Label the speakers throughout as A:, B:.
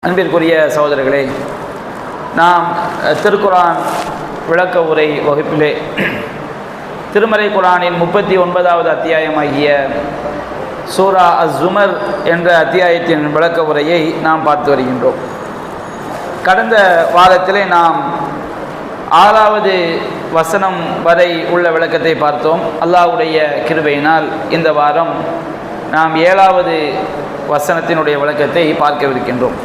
A: அன்பிற்குரிய சகோதரர்களே, நாம் திருக்குரான் விளக்க உரை வகுப்பிலே திருமறை குரானின் 39வது அத்தியாயமாகிய சூரா அஸ்-ஸுமர் என்ற அத்தியாயத்தின் விளக்க உரையை நாம் பார்த்து வருகின்றோம். கடந்த வாரத்திலே நாம் 6வது வசனம் வரை உள்ள விளக்கத்தை பார்த்தோம். அல்லாஹ்வுடைய கிருபையினால் இந்த வாரம் நாம் 7வது வசனத்தினுடைய விளக்கத்தை பார்க்கவிருக்கின்றோம்.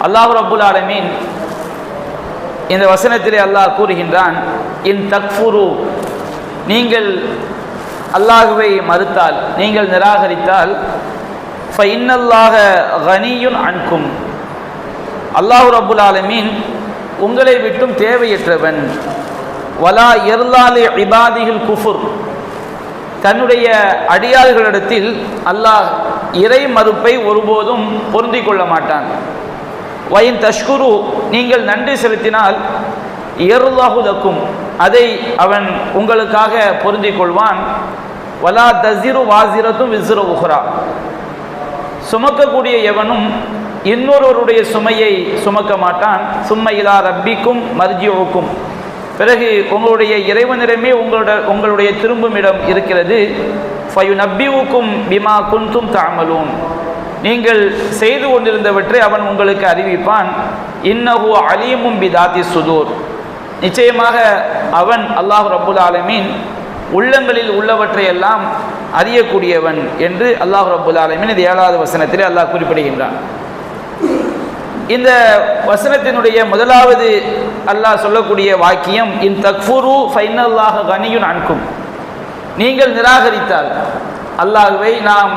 A: அல்லாஹ் ரப்புல் ஆலமீன் இந்த வசனத்திலே அல்லாஹ் கூறுகின்றான், இன் தக்ஃபுரு, நீங்கள் அல்லாஹ்வை மறுத்தால், நீங்கள் நிராகரித்தால், ஃபஇன்னல்லாஹ கனியுன் அன்கும், அல்லாஹ் ரப்புல் ஆலமீன் உங்களை விட்டும் தேவையற்றவன், வலா யர்லாலி இபாதிஹில் குஃபுர், தன்னுடைய அடியார்களிடத்தில் அல்லாஹ் இறை மறுப்பை ஒருபோதும் பொருந்திக் கொள்ள மாட்டான். வயின் தஷ்குரு, நீங்கள் நன்றி செலுத்தினால், யர்லஹு லக்கும், அதை அவன் உங்களுக்காக பொருந்திக் கொள்வான். வலா தஸிரு வாஸிரத்தும் விஸ்ர உஹ்ரா, சுமக்கக்கூடிய எவனும் இன்னொருவருடைய சுமையை சுமக்க மாட்டான். சும்ம இலா ரப்பிக்கும் மர்ஜிஉக்கும், பிறகு உங்களுடைய இறைவனிடமே உங்களுடைய திரும்பும் இடம் இருக்கிறது. ஃபயுனப்பிஉக்கும் பிமா குன்தும் தஅமலூன், நீங்கள் செய்து கொண்டிருந்தவற்றை அவன் உங்களுக்கு அறிவிப்பான். இன்னஹு அலீமும் பிதாத்தி சுதூர், நிச்சயமாக அவன் அல்லாஹ் ரப்புல் ஆலமீன் உள்ளங்களில் உள்ளவற்றையெல்லாம் அறியக்கூடியவன் என்று அல்லாஹ் ரப்புல் ஆலமீன் இந்த 7வது வசனத்திலே அல்லாஹ் குறிப்பிடுகின்றான். இந்த வசனத்தினுடைய முதலாவது அல்லாஹ் சொல்லக்கூடிய வாக்கியம், இன் தக்ஃபுரு ஃபஇன்னல்லாஹ கனியுன் அன்கும், நீங்கள் நிராகரித்தால், அல்லாஹ்வை நாம்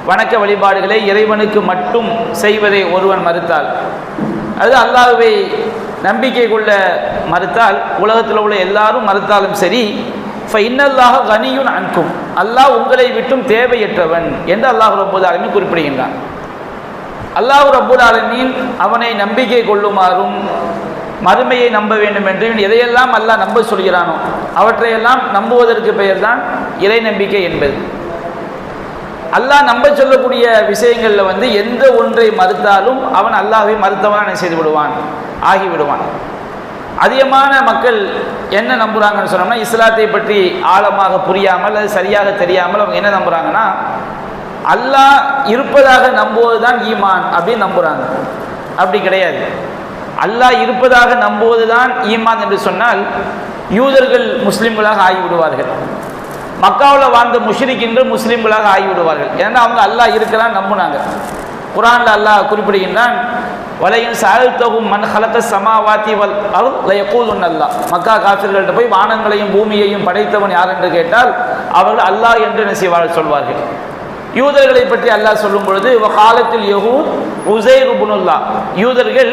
A: வணக்க வழிபாடுகளை இறைவனுக்கு மட்டும் செய்வதை ஒருவன் மறுத்தால், அது அல்லாஹ்வை நம்பிக்கை கொள்ள மறுத்தால், உலகத்தில் உள்ள எல்லாரும் மறுத்தாலும் சரி, ஃபஇன்னல்லாஹ கனியுன் அன்கும், அல்லாஹ் உங்களை விட்டும் தேவையற்றவன் என்று அல்லாஹ் ரப்புல் ஆலமீன் குறிப்பிடுகின்றான். அல்லாஹ் ரப்புல் ஆலமீன் அவனை நம்பிக்கை கொள்ளுமாறும் மறுமையை நம்ப வேண்டும் என்று எதையெல்லாம் அல்லாஹ் நம்ப சொல்கிறானோ அவற்றையெல்லாம் நம்புவதற்கு பெயர்தான் இறை நம்பிக்கை என்பது. அல்லாஹ் நம்ப சொல்லக்கூடிய விஷயங்களில் எந்த ஒன்றை மறுத்தாலும் அவன் அல்லாஹ்வை மறுத்தவன் செய்து விடுவான், ஆகிவிடுவான். அதிகமான மக்கள் என்ன நம்புகிறாங்கன்னு சொன்னோம்னா, இஸ்லாத்தை பற்றி ஆழமாக புரியாமல் அது சரியாக தெரியாமல் அவங்க என்ன நம்புகிறாங்கன்னா, அல்லாஹ் இருப்பதாக நம்புவது தான் ஈமான் அப்படின்னு நம்புகிறாங்க. அப்படி கிடையாது. அல்லாஹ் இருப்பதாக நம்புவது தான் ஈமான் என்று சொன்னால் யூதர்கள் முஸ்லிம்களாக ஆகிவிடுவார்கள், மக்காவில் வாழ்ந்த முஷ்ரிக்கீன்கள் முஸ்லிம்களாக ஆகிவிடுவார்கள். ஏன்னா அவங்க அல்லாஹ் இருக்கிறான் நம்புனாங்க. குர்ஆன்ல அல்லாஹ் குறிப்பிடுகின்றான், வலையின் சஅல்தஹும் மன் ஹலக ஸமாவாதி வல் அர்த் லயகூலுன் அல்லாஹ், மக்கா காஃபிர்கள்ட்ட போய் வானங்களையும் பூமியையும் படைத்தவன் யார் என்று கேட்டால் அவர்கள் அல்லாஹ் என்று என்ன சொல்வார்கள். யூதர்களை பற்றி அல்லாஹ் சொல்லும் பொழுது, வகாலத்தில் யஹூத் உஸைர் இப்னுல்லாஹ், யூதர்கள்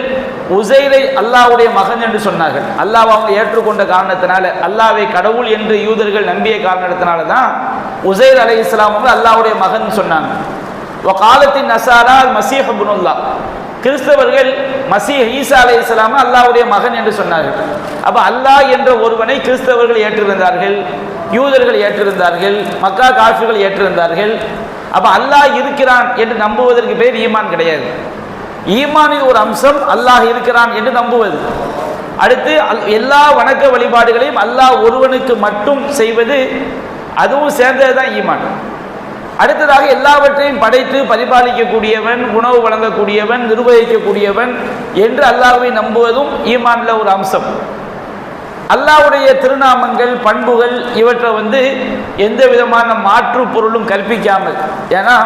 A: உஸைரை அல்லாஹ்வுடைய மகன் என்று சொன்னார்கள். அல்லாஹ் அவங்க ஏற்றுக்கொண்ட காரணத்தினால, அல்லாஹ்வை கடவுள் என்று யூதர்கள் நம்பிய காரணத்தினால தான் உஸைர் அலைஹிஸ்ஸலாம் வந்து அல்லாஹ்வுடைய மகன் சொன்னாங்க. வகாலத்தின் நஸாரா மஸீஹ் இப்னுல்லாஹ், கிறிஸ்தவர்கள் மஸீஹ் ஈசா அலைஹிஸ்ஸலாம் அல்லாஹ்வுடைய மகன் என்று சொன்னார்கள். அப்ப அல்லாஹ் என்ற ஒருவனை கிறிஸ்தவர்கள் ஏற்றிருந்தார்கள், யூதர்கள் ஏற்றிருந்தார்கள், மக்கா காஃபிர்கள் ஏற்றிருந்தார்கள். அப்ப அல்லாஹ் இருக்கிறான் என்று நம்புவதற்கு பேர் ஈமான் கிடையாது. ஈமானின் ஒரு அம்சம் அல்லாஹ் இருக்கிறான் என்று நம்புவது. அடுத்து எல்லா வணக்க வழிபாடுகளையும் அல்லாஹ் ஒருவனுக்கு மட்டும் செய்வது, அதுவும் சேர்ந்தது தான் ஈமான். அடுத்ததாக எல்லாவற்றையும் படைத்து பரிபாலிக்கக்கூடியவன், உணவு வழங்கக்கூடியவன், நிர்வகிக்கக்கூடியவன் என்று அல்லாஹ்வை நம்புவதும் ஈமான்ல ஒரு அம்சம். அல்லாஹ்வுடைய திருநாமங்கள் பண்புகள் இவற்றை எந்த விதமான மாற்று பொருளும் கற்பிக்காமல், ஏன்னா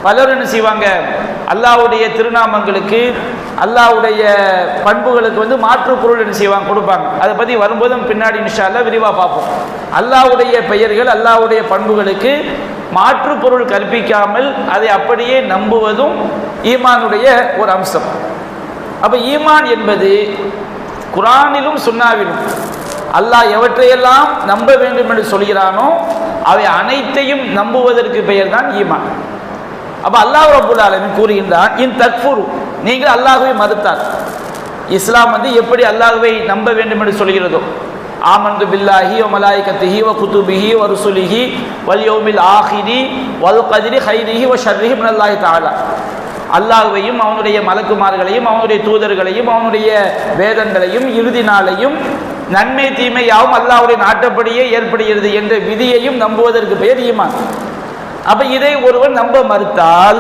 A: பலர் என்ன செய்வாங்க, அல்லாஹ்வுடைய திருநாமங்களுக்கு அல்லாஹ்வுடைய பண்புகளுக்கு மாற்று பொருள் என்ன செய்வாங்க, கொடுப்பாங்க. அதை பற்றி வரும்போது பின்னாடி இன்ஷா அல்லாஹ் விரிவாக பார்ப்போம். அல்லாஹ்வுடைய பெயர்கள் அல்லாஹ்வுடைய பண்புகளுக்கு மாற்று பொருள் கற்பிக்காமல் அதை அப்படியே நம்புவதும் ஈமானுடைய ஒரு அம்சம். அப்போ ஈமான் என்பது குர்ஆனிலும் சுன்னாவிலும் அல்லாஹ் எவற்றையெல்லாம் நம்ப வேண்டும் என்று சொல்கிறானோ அவை அனைத்தையும் நம்புவதற்கு பெயர் தான் ஈமான். அப்போ அல்லாஹ் ரப்புல் ஆலமீன் கூறுகின்றான், இன் தக்ஃபுரு, நீங்கள் அல்லாஹ்வை மறுத்தால். இஸ்லாம் எப்படி அல்லாஹ்வை நம்ப வேண்டும் என்று சொல்கிறதோ, ஆமன்து பில்லாஹி வ மலாயிகத்திஹி வ குதுபிஹி வ ருசுலிஹி வல் யௌமில் ஆஹிரி வல் கத்ரி கைரிஹி வ ஷர்ரிஹி மினல்லாஹி தஆலா, அல்லாஹ்வையும் அவனுடைய மலக்குமார்களையும் அவனுடைய தூதர்களையும் அவனுடைய வேதங்களையும் இறுதி நாளையும் நன்மை தீமை யாவும் அல்லாஹ்வுடைய நாட்டப்படியே ஏற்படுகிறது என்ற விதியையும் நம்புவதற்கு பெயர் ஈமான். அப்ப இதை ஒருவன் நம்ப மறுத்தால்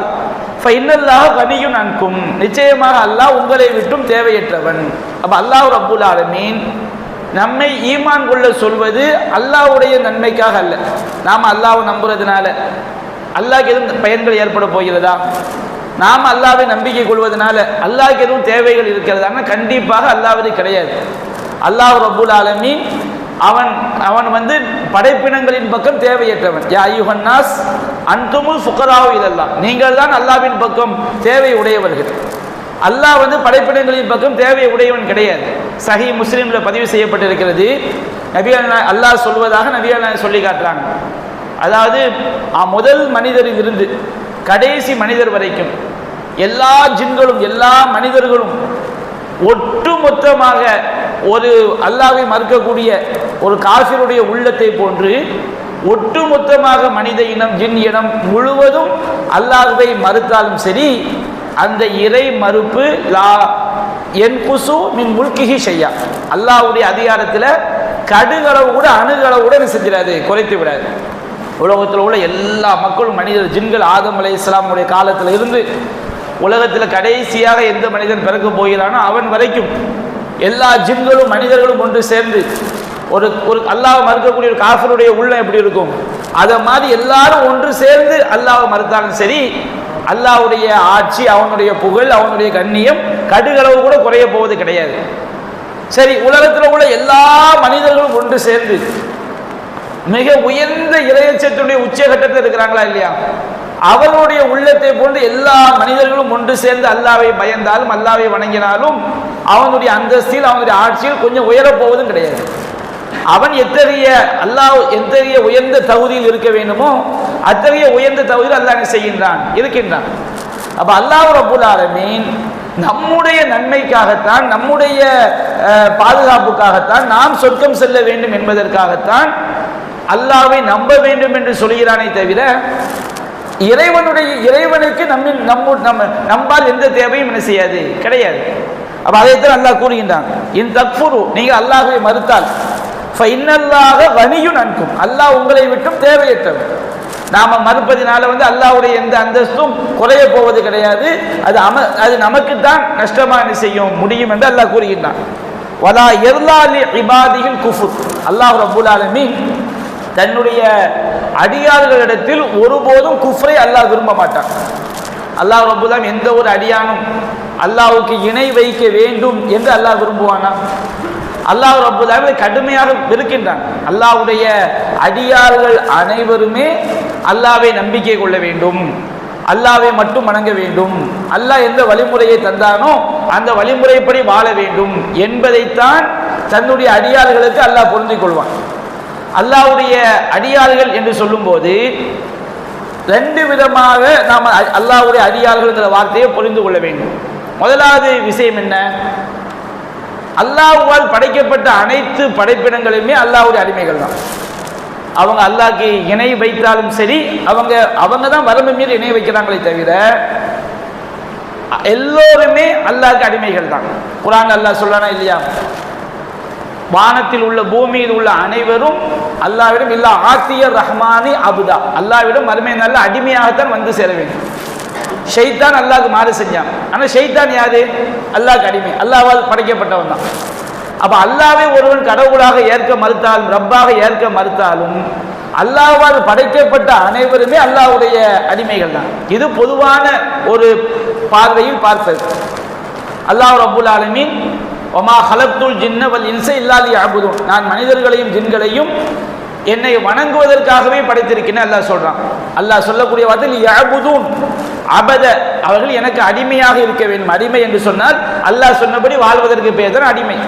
A: ஃபைனல்லாஹ் கனியுன் அன்கும், நிச்சயமாக அல்லாஹ் உங்களை விட்டும் தேவையற்றவன். அப்ப அல்லாஹ் ரப்புல் ஆலமீன் நம்மை ஈமான் கொள்ள சொல்வது அல்லாஹ்வுடைய நன்மைக்காக அல்ல. நாம் அல்லாஹ்வை நம்புறதுனால அல்லாஹ்க்கு எதுவும் பயன்கள் ஏற்பட போகிறதா? நாம் அல்லாஹ்வை நம்பிக்கை கொள்வதனால அல்லாஹ்க்கு எதுவும் தேவைகள் இருக்கிறதா? கண்டிப்பாக அல்லாஹ்வுக்கு கிடையாது. அல்லாஹ் ரப்புல் ஆலமீன் அவன் படைப்பினங்களின் பக்கம் தேவையற்றவன். யா அய்யுஹன் நாஸ் அன்துமுல் ஃபுகராஉ இலல்லாஹ், நீங்கள் தான் அல்லாஹ்வின் பக்கம் தேவை உடையவர்கள். அல்லாஹ் படைப்பினங்களின் பக்கம் தேவை உடையவன் கிடையாது. சஹீஹ் முஸ்லிம்ல பதிவு செய்யப்பட்டிருக்கிறது. அல்லாஹ் சொல்வதாக நபிகள் சொல்லி காட்டுறாங்க. அதாவது முதல் மனிதரில் இருந்து கடைசி மனிதர் வரைக்கும் எல்லா ஜின்களும் எல்லா மனிதர்களும் ஒட்டுமொத்தமாக ஒரு அல்லாஹ்வை மறுக்கக்கூடிய ஒரு காஃபிருடைய உள்ளத்தை போன்று ஒட்டுமொத்தமாக மனித இனம் ஜின் இனம் முழுவதும் அல்லாஹ்வை மறுத்தாலும் சரி, அந்த இறை மறுப்பு லா யன்குசு மின் முல்கிஹி ஷையா, அல்லாஹ்வுடைய அதிகாரத்தில் கடுகளவு கூட அணுகளவு கூட செஞ்சிடாது, குறைத்து விடாது. உலகத்தில் உள்ள எல்லா மக்களும் மனிதர் ஜின்கள் ஆதம் அலைஹிஸ்ஸலாமுடைய காலத்தில் இருந்து உலகத்தில் கடைசியாக எந்த மனிதன் பிறக்க போகிறானோ அவன் வரைக்கும் எல்லா ஜின்களும் மனிதர்களும் ஒன்று சேர்ந்து ஒரு அல்லாஹ்வை மறுக்கக்கூடிய ஒரு காஃபிருடைய உள்ளம் எப்படி இருக்கும், அதை மாதிரி எல்லாரும் ஒன்று சேர்ந்து அல்லாஹ்வை மறுத்தாலும் சரி, அல்லாஹ்வுடைய ஆட்சி அவனுடைய புகழ் அவனுடைய கண்ணியம் கடுகளவு கூட குறைய போவது கிடையாது. சரி, உலகத்தில் உள்ள எல்லா மனிதர்களும் ஒன்று சேர்ந்து மிக உயர்ந்த இறையச்சத்துடைய உச்சகட்டத்தில் இருக்கிறாங்களா இல்லையா, அவர்களுடைய உள்ளத்தை போன்று எல்லா மனிதர்களும் ஒன்று சேர்ந்து அல்லாஹ்வை பயந்தாலும் அல்லாஹ்வை வணங்கினாலும் அவனுடைய அந்தஸ்தில் அவனுடைய ஆட்சியில் கொஞ்சம் உயரப் போவதும் கிடையாது. அவன் எத்தகைய உயர்ந்த தகுதியில் இருக்க வேண்டுமோ அத்தகைய உயர்ந்த தகுதியில் அல்லாஹ் இருக்கின்றான். அப்ப அல்லாஹ் ரப்புல் ஆலமீன் நம்முடைய நன்மைக்காகத்தான் நம்முடைய பாதுகாப்புக்காகத்தான் நாம் சொர்க்கம் செல்ல வேண்டும் என்பதற்காகத்தான் அல்லாஹ்வை நம்ப வேண்டும் என்று சொல்கிறானே தவிர இறைவனுக்கு நம்பால் எந்த தேவையும் என்ன செய்யாது, கிடையாது. அப்ப அதைத்தான் அல்லாஹ் கூறுகின்றான், இன் தக்ஃபுரு, நீங்க அல்லாஹ்வை மறுத்தால் ஃபைனல்லாஹ கனியுன் அன்கும், அல்லாஹ் உங்களை விட்டும் தேவையற்றவன். நாம மறுப்பதினால அல்லாஹ்வுடைய எந்த அந்தஸ்தும் குறைய போவது கிடையாது, அது நமக்குத்தான் நஷ்டமாக செய்யும் முடியும் என்று அல்லாஹ் கூறுகின்றான். வலா யர்லா லி இபாதிஹில் குஃப்ர், அல்லாஹ் ரப்புல் ஆலமீன் தன்னுடைய அடியார்களிடத்தில் ஒருபோதும் குஃப்ரை அல்லாஹ் விரும்ப மாட்டான். அல்லாஹ் ரப்புல் ஆலமீன் எந்த ஒரு அடியானும் அல்லாஹ்வுக்கு இணை வைக்க வேண்டும் என்று அல்லாஹ் விரும்புவானா? அல்லாஹ் ரப்புல் ஆலமீன் கடுமையாக வெறுக்கின்றான். அல்லாஹ்வுடைய அடியார்கள் அனைவருமே அல்லாஹ்வை நம்பிக்கை கொள்ள வேண்டும், அல்லாஹ்வை மட்டும் வணங்க வேண்டும், அல்லாஹ் எந்த வழிமுறையை தந்தானோ அந்த வழிமுறைப்படி வாழ வேண்டும் என்பதைத்தான் தன்னுடைய அடியார்களுக்கு அல்லாஹ் பொருந்திக் கொள்வான். அல்லாஹ்வுடைய அடியார்கள் என்று சொல்லும்போது ரெண்டு விதமாக நாம் அல்லாஹ்வுடைய அடியார்கள் என்ற வார்த்தையை புரிந்து கொள்ள வேண்டும். முதலாவது விஷயம் என்ன, அல்லாஹ்வால் படைக்கப்பட்ட அனைத்து படைப்பினங்களுமே அல்லாஹ்வுடைய அடிமைகள் தான். அவங்க அல்லாஹ்க்கு இணை வைத்தாலும் சரி, அவங்க தான் வரம்பு மீறி இணை வைக்கிறாங்களே தவிர எல்லோருமே அல்லாஹ்க்கு அடிமைகள் தான். குர்ஆன் அல்லாஹ் சொல்றானா இல்லையா, வானத்தில் உள்ள பூமியில் உள்ள அனைவரும் அல்லாஹ்விடம் இல்லா ஆத்தியர் ரஹ்மானி அபுதா, அல்லாஹ்விடம் மறுமை நல்ல அடிமையாகத்தான் சேர வேண்டும். ஷைத்தான் அல்லாஹ்க்கு மாறு செஞ்சான், ஆனா ஷைத்தான் யாரு, அல்லாஹ்க்கு அடிமை, அல்லாஹ்வால் படைக்கப்பட்டவன் தான். அப்ப அல்லாஹ்வை ஒருவன் கடவுளாக ஏற்க மறுத்தாலும் ரப்பாக ஏற்க மறுத்தாலும் அல்லாஹ்வால் படைக்கப்பட்ட அனைவருமே அல்லாஹ்வுடைய அடிமைகள் தான். இது பொதுவான ஒரு பார்வையில் பார்ப்பது. அல்லாஹ் ரப்புல் ஆலமீன் வமா ஹலக்துல் ஜின்ன வல் இன்ஸ இல்லா லியஅபுதுன், நான் மனிதர்களையும் ஜின்களையும் என்னை வணங்குவதற்காகவே படைத்திருக்கிறேன் அல்லாஹ் சொல்றான். அல்லாஹ் சொல்லக்கூடிய வார்த்தை லியஅபுதுன், அபத, அவர்கள் எனக்கு அடிமையாக இருக்க வேண்டும். அடிமை என்று சொன்னால் அல்லாஹ் சொன்னபடி வாழ்வதற்கு பேர் தான் அடிமை.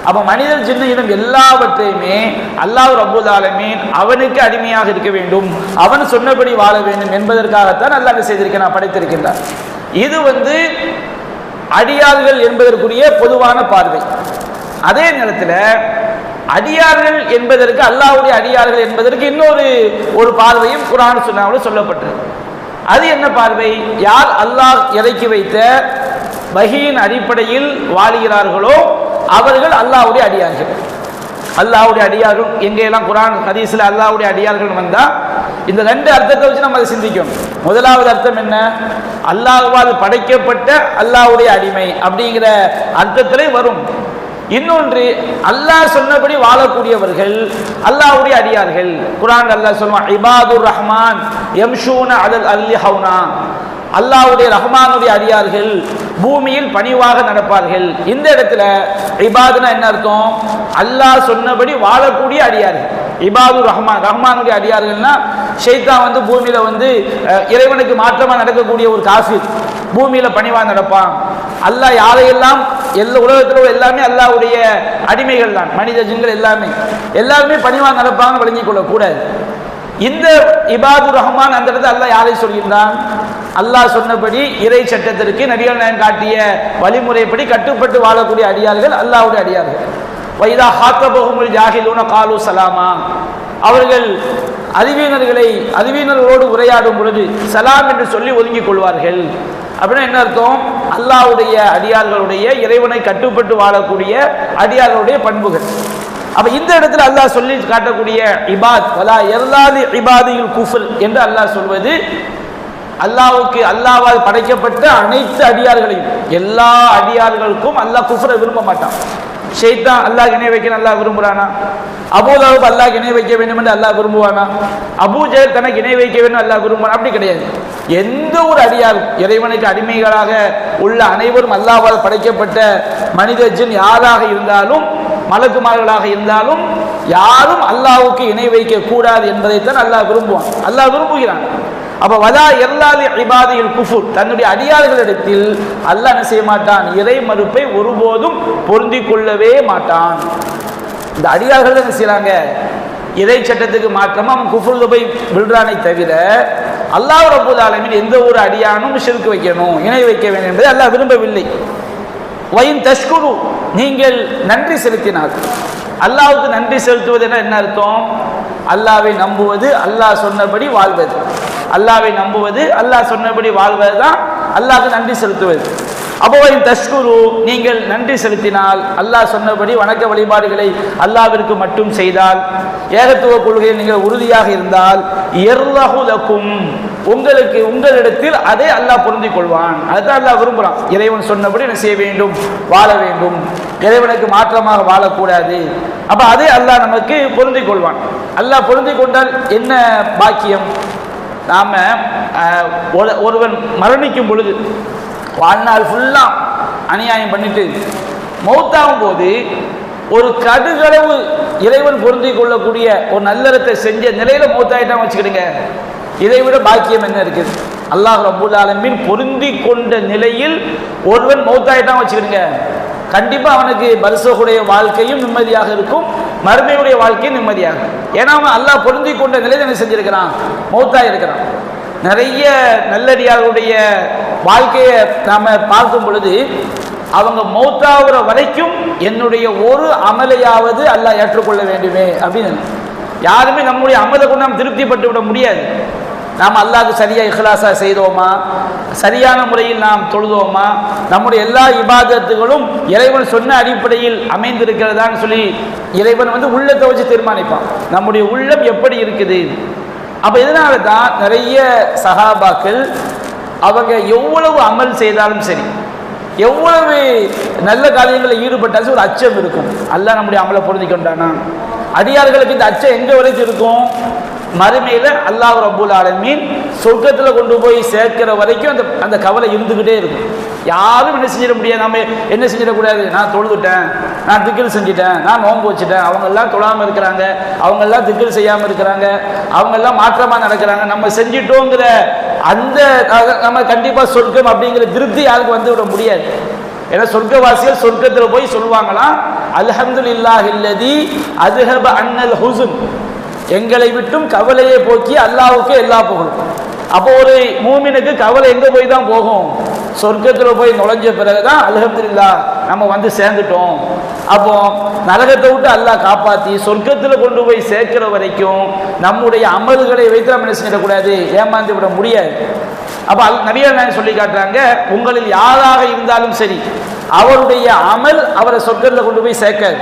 A: அப்ப மனிதர் ஜின்னு இனம் எல்லாவற்றையுமே அல்லாஹ் ரப்புல் ஆலமீன் அவனுக்கு அடிமையாக இருக்க வேண்டும், அவன் சொன்னபடி வாழ வேண்டும் என்பதற்காகத்தான் அல்லாஹ் செய்திருக்கிறான், படைத்திருக்கின்றார். இது அடியார்கள் என்பதற்குரிய பொதுவான பார்வை. அதே நேரத்தில் அடியார்கள் என்பதற்கு அல்லாஹ்வுடைய அடியார்கள் என்பதற்கு இன்னொரு பார்வையும் குர்ஆன் சுன்னாவில் சொல்லப்பட்டது. அது என்ன பார்வை? யார் அல்லாஹ் இறக்கி வைத்த வஹியின் அடிப்படையில் வாழுகிறார்களோ அவர்கள் அல்லாஹ்வுடைய அடியார்கள். அல்லாஹ்வுடைய அடியார்கள் எங்கெல்லாம் குர்ஆன் ஹதீஸ்ல அல்லாஹ்வுடைய அடியார்கள் வந்தா இந்த ரெண்டு அர்த்தத்தை வச்சு நம்ம அதை சிந்திக்கணும். முதலாவது அர்த்தம் என்ன? அல்லாஹ்வால் படைக்கப்பட்ட அல்லாஹ்வுடைய அடிமை அப்படிங்கிற அர்த்தத்திலே வரும். இன்னொன்று, அல்லாஹ் சொன்னபடி வாழக்கூடியவர்கள் அல்லாஹ்வுடைய அடியார்கள். குர்ஆன் அல்லாஹ் சொல்வான், இபாதுர் ரஹ்மான் யம்ஷூன அலல் அர்லி ஹௌனா. அல்லாஹ்வுடைய ரஹ்மானுடைய அடியார்கள் பூமியில் பணிவாக நடப்பார்கள். இந்த இடத்துல இபாதுனா என்ன அர்த்தம்? அல்லாஹ் சொன்னபடி வாழக்கூடிய அடியார்கள். இபாது ரஹ்மான், ரஹ்மானுடைய அடியார்கள்னா ஷைத்தான் வந்து பூமியில வந்து இறைவனுக்கு மாற்றமா நடக்கக்கூடிய ஒரு காஃபிர் பூமியில பணிவா நடப்பான். அல்லாஹ் யாரையெல்லாம் எல்லா உலகத்தில் எல்லாமே அல்லாஹ்வுடைய அடிமைகள் தான், மனித ஜின்கள் எல்லாருமே பணிவா நடப்பாங்கன்னு விளங்கிக் கொள்ளக்கூடாது. இந்த இபாது ரஹ்மான் அந்த இடத்துல அல்லாஹ் யாரை சொல்கின்றான்? அல்லாஹ் சொன்னபடி இறை சட்டத்திற்கு நபிகள் நாயகம் காட்டிய வழிமுறைப்படி கட்டுப்பட்டு வாழக்கூடிய அடியார்கள் அல்லாஹ்வுடைய அடியார்கள். வைதா ஹாத்தபஹுமுல் ஜாஹிலூன காலு சலாமா. அவர்கள் அறிவியனர்களோடு உரையாடும் பொழுது சலாம் என்று சொல்லி ஒதுங்கிக் கொள்வார்கள். அப்படின்னா என்ன அர்த்தம்? அல்லாஹ்வுடைய அடியார்களுடைய இறைவனை கட்டுப்பட்டு வாழக்கூடிய அடியார்களுடைய பண்புகள். அப்ப இந்த இடத்துல அல்லாஹ் சொல்லி காட்டக்கூடிய இபாத் வலா யர்லாலி இபாதில் குஃப்ர் என்று அல்லாஹ் சொல்வது, அல்லாஹ்வுக்கு அல்லாஹ்வால் படைக்கப்பட்ட அனைத்து அடியார்களையும் எல்லா அடியார்களுக்கும் அல்லாஹ் குஃப்ரை விரும்ப மாட்டான். ஷைத்தான் அல்லாஹ் இணை வைக்க அல்லாஹ் விரும்புறானா? அபூலஹப் அல்லாஹ் இணை வைக்க வேண்டும் என்று அல்லாஹ் விரும்புவானா? அபூஜஹல் தனக்கு இணை வைக்க வேண்டும் அல்லாஹ் விரும்புவான்? அப்படி கிடையாது. எந்த ஒரு அடியாரும் இறைவனுக்கு அடிமைகளாக உள்ள அனைவரும் அல்லாஹ்வால் படைக்கப்பட்ட மனித ஜின் யாராக இருந்தாலும் மலக்குமார்களாக இருந்தாலும் யாரும் அல்லாஹ்வுக்கு இணை வைக்க கூடாது என்பதைத்தான் அல்லாஹ் விரும்புவான், அல்லாஹ் விரும்புகிறான். அப்ப வலா யர்லாலி இபாதில் குஃபுர், தன்னுடைய அடியார்களிடத்தில் அல்லாஹ் என்ன செய்ய மாட்டான்? இறை மறுப்பை ஒருபோதும் பொருந்திக் கொள்ளவே மாட்டான். இந்த அடியார்கள் என்ன செய்யறாங்க? இறை சட்டத்துக்கு மாற்றமா அவன் குஃப்ருல போய் விழுறானை தவிர அல்லாஹ் ரப்பல் ஆலமீன் எந்த ஒரு அடியானும் ஷிர்க் வைக்கணும், இணை வைக்க வேண்டும் என்பதை அல்லாஹ் விரும்பவில்லை. வயின் தஷ்குரு, நீங்கள் நன்றி செலுத்தினார். அல்லாஹ்வுக்கு நன்றி செலுத்துவது என்ன அர்த்தம்? அல்லாஹ்வை நம்புவது, அல்லாஹ் சொன்னபடி வாழ்வது. அல்லாஹ்வை நம்புவது, அல்லாஹ் சொன்னபடி வாழ்வது தான் அல்லாஹ்வுக்கு நன்றி செலுத்துவது. அப்போ தஷ்குரு, நீங்கள் நன்றி செலுத்தினால், அல்லாஹ் சொன்னபடி வணக்க வழிபாடுகளை அல்லாஹ்விற்கு மட்டும் செய்தால், ஏகத்துவ கொள்கையில் நீங்கள் உறுதியாக இருந்தால், யர்லஹு லக்கும், உங்களிடத்தில் அதை அல்லாஹ் பொருந்திக் கொள்வான். அதுதான் அல்லாஹ் விரும்புகிறான். இறைவன் சொன்னபடி என்ன செய்ய வேண்டும்? வாழ வேண்டும். இறைவனுக்கு மாற்றமாக வாழக்கூடாது. அப்ப அதை அல்லாஹ் நமக்கு பொருந்திக் கொள்வான். அல்லாஹ் பொருந்திக் கொண்டால் என்ன பாக்கியம்? நாம ஒருவன் மரணிக்கும் பொழுது வாழ்நாள் ஃபுல்லா அநியாயம் பண்ணிட்டு மௌத்தாகும் போது ஒரு கடுகளவு இறைவன் பொருந்திக் கொள்ளக்கூடிய ஒரு நல்லறத்தை செஞ்ச நிலையில மௌத்தாயிட்டான் வச்சுக்கிடுங்க, இதை விட பாக்கியம் என்ன இருக்குது? அல்லாஹ் ரப்பல் ஆலமீன் பொருந்தி கொண்ட நிலையில் ஒருவன் மௌத்தாயிட்டான் வச்சுக்கிடுங்க, கண்டிப்பா அவனுக்கு பரிசோகுடைய வாழ்க்கையும் நிம்மதியாக இருக்கும், மறுமையுடைய வாழ்க்கையும் நிம்மதியாக. ஏன்னா அவன் அல்லாஹ் பொருந்தி கொண்ட நிலையில் என்ன செஞ்சிருக்கிறான்? மௌத்தாய் இருக்கிறான். நிறைய நல்லடியாருடைய வாழ்க்கையை நாம பார்க்கும் பொழுது அவங்க மௌத்தாகிற வரைக்கும் என்னுடைய ஒரு அமலையாவது அல்லாஹ் ஏற்றுக்கொள்ள வேண்டுமே அப்படின்னு. யாருமே நம்முடைய அமலை கொண்டு நாம் திருப்திப்பட்டு விட முடியாது. நாம் அல்லாஹ்வுக்கு சரியா இஹ்லாஸா செய்தோமா, சரியான முறையில் நாம் தொழுதோமா, நம்முடைய எல்லா இபாதத்துகளும் இறைவன் சொன்ன அடிப்படையில் அமைந்திருக்கிறதான்னு சொல்லி இறைவன் வந்து உள்ளத்தை வச்சு தீர்மானிப்பான் நம்முடைய உள்ளம் எப்படி இருக்குது. அப்ப இதனால தான் நிறைய சஹாபாக்கள் அவங்க எவ்வளவு அமல் செய்தாலும் சரி, எவ்வளவு நல்ல காரியங்களில் ஈடுபட்டாலும் ஒரு அச்சம் இருக்கும். அல்லாஹ் நம்முடைய அமலை பொருந்தி கொண்டானா? அடியார்களுக்கு இந்த அச்சம் எங்க வரைக்கும் இருக்கும்? மறுமையில அல்லாஹ் ரப்பல் ஆலமீன் சொர்க்கத்தில் கொண்டு போய் சேர்க்கிற வரைக்கும் அந்த கவலை இருந்துகிட்டே இருக்கும். யாரும் என்ன செஞ்சிட முடியாது, நம்ம என்ன செஞ்சிடக்கூடாது, நான் தொழுதுட்டேன், நான் திக்கில் செஞ்சுட்டேன், நான் நோன்பு வச்சுட்டேன், அவங்க எல்லாம் தொழாமல் இருக்கிறாங்க, அவங்க எல்லாம் திக்கில் செய்யாமல் இருக்கிறாங்க, அவங்க எல்லாம் மாற்றமாக நடக்கிறாங்க, நம்ம செஞ்சிட்டோங்கிற அந்த நம்ம கண்டிப்பா சொர்க்கம் அப்படிங்கிற திருப்தி யாருக்கு வந்து விட முடியாது. ஏன்னா சொர்க்கவாசிகள் சொர்க்கத்தில் போய் சொல்லுவாங்களாம், அல்ஹம்துலில்லாஹில்லதி அத்ஹப அன்னல் ஹுஸ்ன், எங்களை விட்டும் கவலையை போக்கி அல்லாஹ்வுக்கு எல்லா புகழும். அப்போ ஒரு மூமினுக்கு கவலை எங்க போய் தான் போகும்? சொர்க்கத்தில் போய் நுழைஞ்ச பிறகுதான் அல்ஹம்துலில்லாஹ் நம்ம வந்து சேர்ந்துட்டோம். அப்போ நரகத்தை விட்டு அல்லாஹ் காப்பாற்றி சொர்க்கத்தில் கொண்டு போய் சேர்க்கிற வரைக்கும் நம்முடைய அமல்களை வைத்து நம்ம என்ன செஞ்சிடக்கூடாது, ஏமாந்து விட முடியாது. அப்ப நபிகள் நாயகம் சொல்லி காட்டுறாங்க, உங்களில் யாராக இருந்தாலும் சரி அவருடைய அமல் அவரை சொர்க்கத்தில் கொண்டு போய் சேர்க்காது.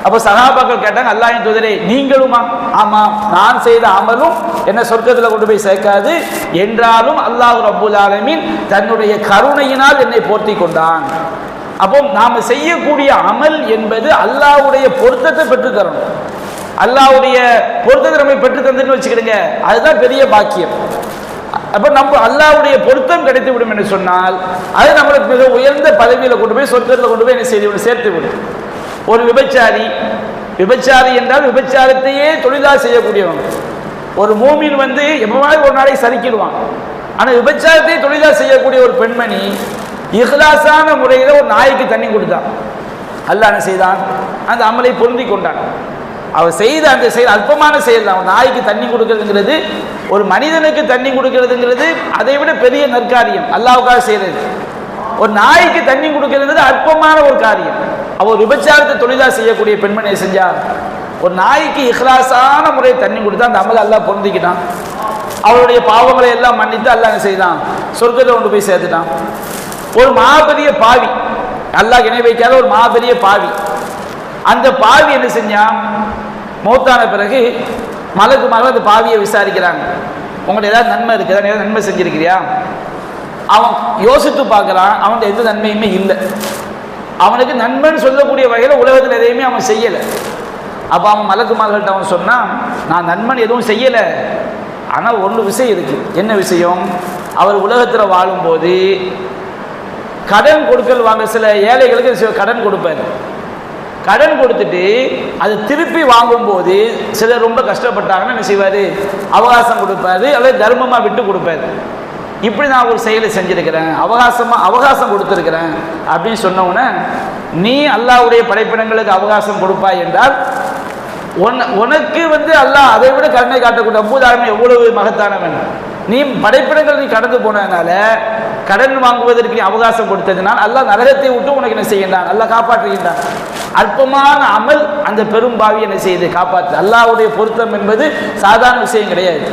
A: அப்ப சஹாபாக்கள் கேட்டாங்க, அல்லாஹ்வின் தூதரே நீங்களுமா? ஆமா, நான் செய்த அமலும் என்ன சொர்க்கத்தில் கொண்டு போய் சேர்க்காது, என்றாலும் அல்லாஹ் ரப்புல் ஆலமீன் தன்னுடைய கருணையினால் என்னை போர்த்தி கொண்டான். அப்போ நாம செய்யக்கூடிய அமல் என்பது அல்லாஹ்வுடைய பொருத்தத்தை பெற்று தரணும். அல்லாஹ்வுடைய பொருத்தத்தை நம்ம பெற்று தந்துன்னு வச்சுக்கிடுங்க, அதுதான் பெரிய பாக்கியம். அப்ப நம்ம அல்லாஹ்வுடைய பொருத்தம் கிடைத்து விடும் என்று சொன்னால் அது நம்மளுக்கு மிக உயர்ந்த பதவியில கொண்டு போய் சொர்க்கத்தில் கொண்டு போய் என்ன செய்து விடும், சேர்த்து விடும். ஒரு விபச்சாரி என்றால் விபச்சாரத்தையே தொழிலாக செய்யக்கூடியவங்க. ஒரு மூமின் எப்பவாவது ஒரு நாளைக்கு சரிக்கிடுவான். ஆனா விபச்சாரத்தை தொழிலாக செய்யக்கூடிய ஒரு பெண்மணி இஹ்லாஸான முறையில் ஒரு நாய்க்கு தண்ணி கொடுத்தான். அல்லாஹ் என்ன செய்தான், அந்த அமலை பொருந்தி கொண்டான். அவர் செய்த அந்த செயல் அல்பமான செயல் தான். நாய்க்கு தண்ணி கொடுக்கறதுங்கிறது, ஒரு மனிதனுக்கு தண்ணி கொடுக்கறதுங்கிறது அதை விட பெரிய நற்காரியம் அல்லாஹ்வுக்காக செய்யறது. ஒரு நாய்க்கு தண்ணி கொடுக்கிறது அற்பமான ஒரு காரியம். அவர் விபச்சாரத்தை தொழிலாக செய்யக்கூடிய பெண்மணியை செஞ்சா, ஒரு நாய்க்கு இஹ்லாஸான முறையை தண்ணி கொடுத்தா அந்த அமலை அல்லாஹ் பொருந்திக்கிட்டான். அவருடைய பாவங்களை எல்லாம் மன்னித்து அல்லாஹ் என்ன செய்தான், சொர்க்கத்தை கொண்டு போய் சேர்த்துட்டான். ஒரு மாபெரிய பாவி, அல்லாஹ் இணை வைக்காத ஒரு மாபெரிய பாவி, அந்த பாவி என்ன செஞ்சான், மௌத்தான பிறகு மலக்குமார்கள் அந்த பாவியை விசாரிக்கிறாங்க, உங்கள்ட்ட ஏதாவது நன்மை இருக்குதா, ஏதாவது நன்மை செஞ்சிருக்கிறியா? அவன் யோசித்து பார்க்குறான், அவன் எந்த நன்மையுமே இல்லை. அவனுக்கு நன்மைன்னு சொல்லக்கூடிய வகையில் உலகத்தில் எதையுமே அவன் செய்யலை. அப்போ அவன் மலக்குமார்கள்ட்ட அவன் சொன்னான், நான் நன்மன் எதுவும் செய்யலை, ஆனால் ஒன்று விஷயம் இருக்குது. என்ன விஷயம்? அவர் உலகத்தில் வாழும்போது கடன் கொடுக்கல் வாங்க சில ஏழைகளுக்கு கடன் கொடுப்பார். கடன் கொடுத்துட்டு அது திருப்பி வாங்கும்போது சிலர் ரொம்ப கஷ்டப்பட்டாங்கன்னா என்ன செய்வார், அவகாசம் கொடுப்பாரு அல்லது தர்மமாக விட்டு கொடுப்பாரு. இப்படி நான் ஒரு செயலை செஞ்சிருக்கிறேன், அவகாசம் கொடுத்துருக்கிறேன் அப்படின்னு சொன்னவுடனே, நீ அல்லாஹ்வுடைய படைப்பினங்களுக்கு அவகாசம் கொடுப்பாய் என்றால் உனக்கு அல்லாஹ் அதை விட கருணை காட்டக்கூடிய அம்புதாரம் எவ்வளவு மகத்தானவன். நீ படைப்பினங்கள் நீ கடந்து போனதுனால, கடன் வாங்குவதற்கு நீ அவகாசம் கொடுத்ததுனால் அல்லாஹ் நரகத்தை விட்டு உனக்கு என்ன செய்கின்றான், அல்லாஹ் காப்பாற்றுகின்றான். அற்பமான அமல் அந்த பெரும்பாவி என்ன செய்து காப்பாற்று. அல்லாஹ்வுடைய பொருத்தம் என்பது சாதாரண விஷயம் கிடையாது.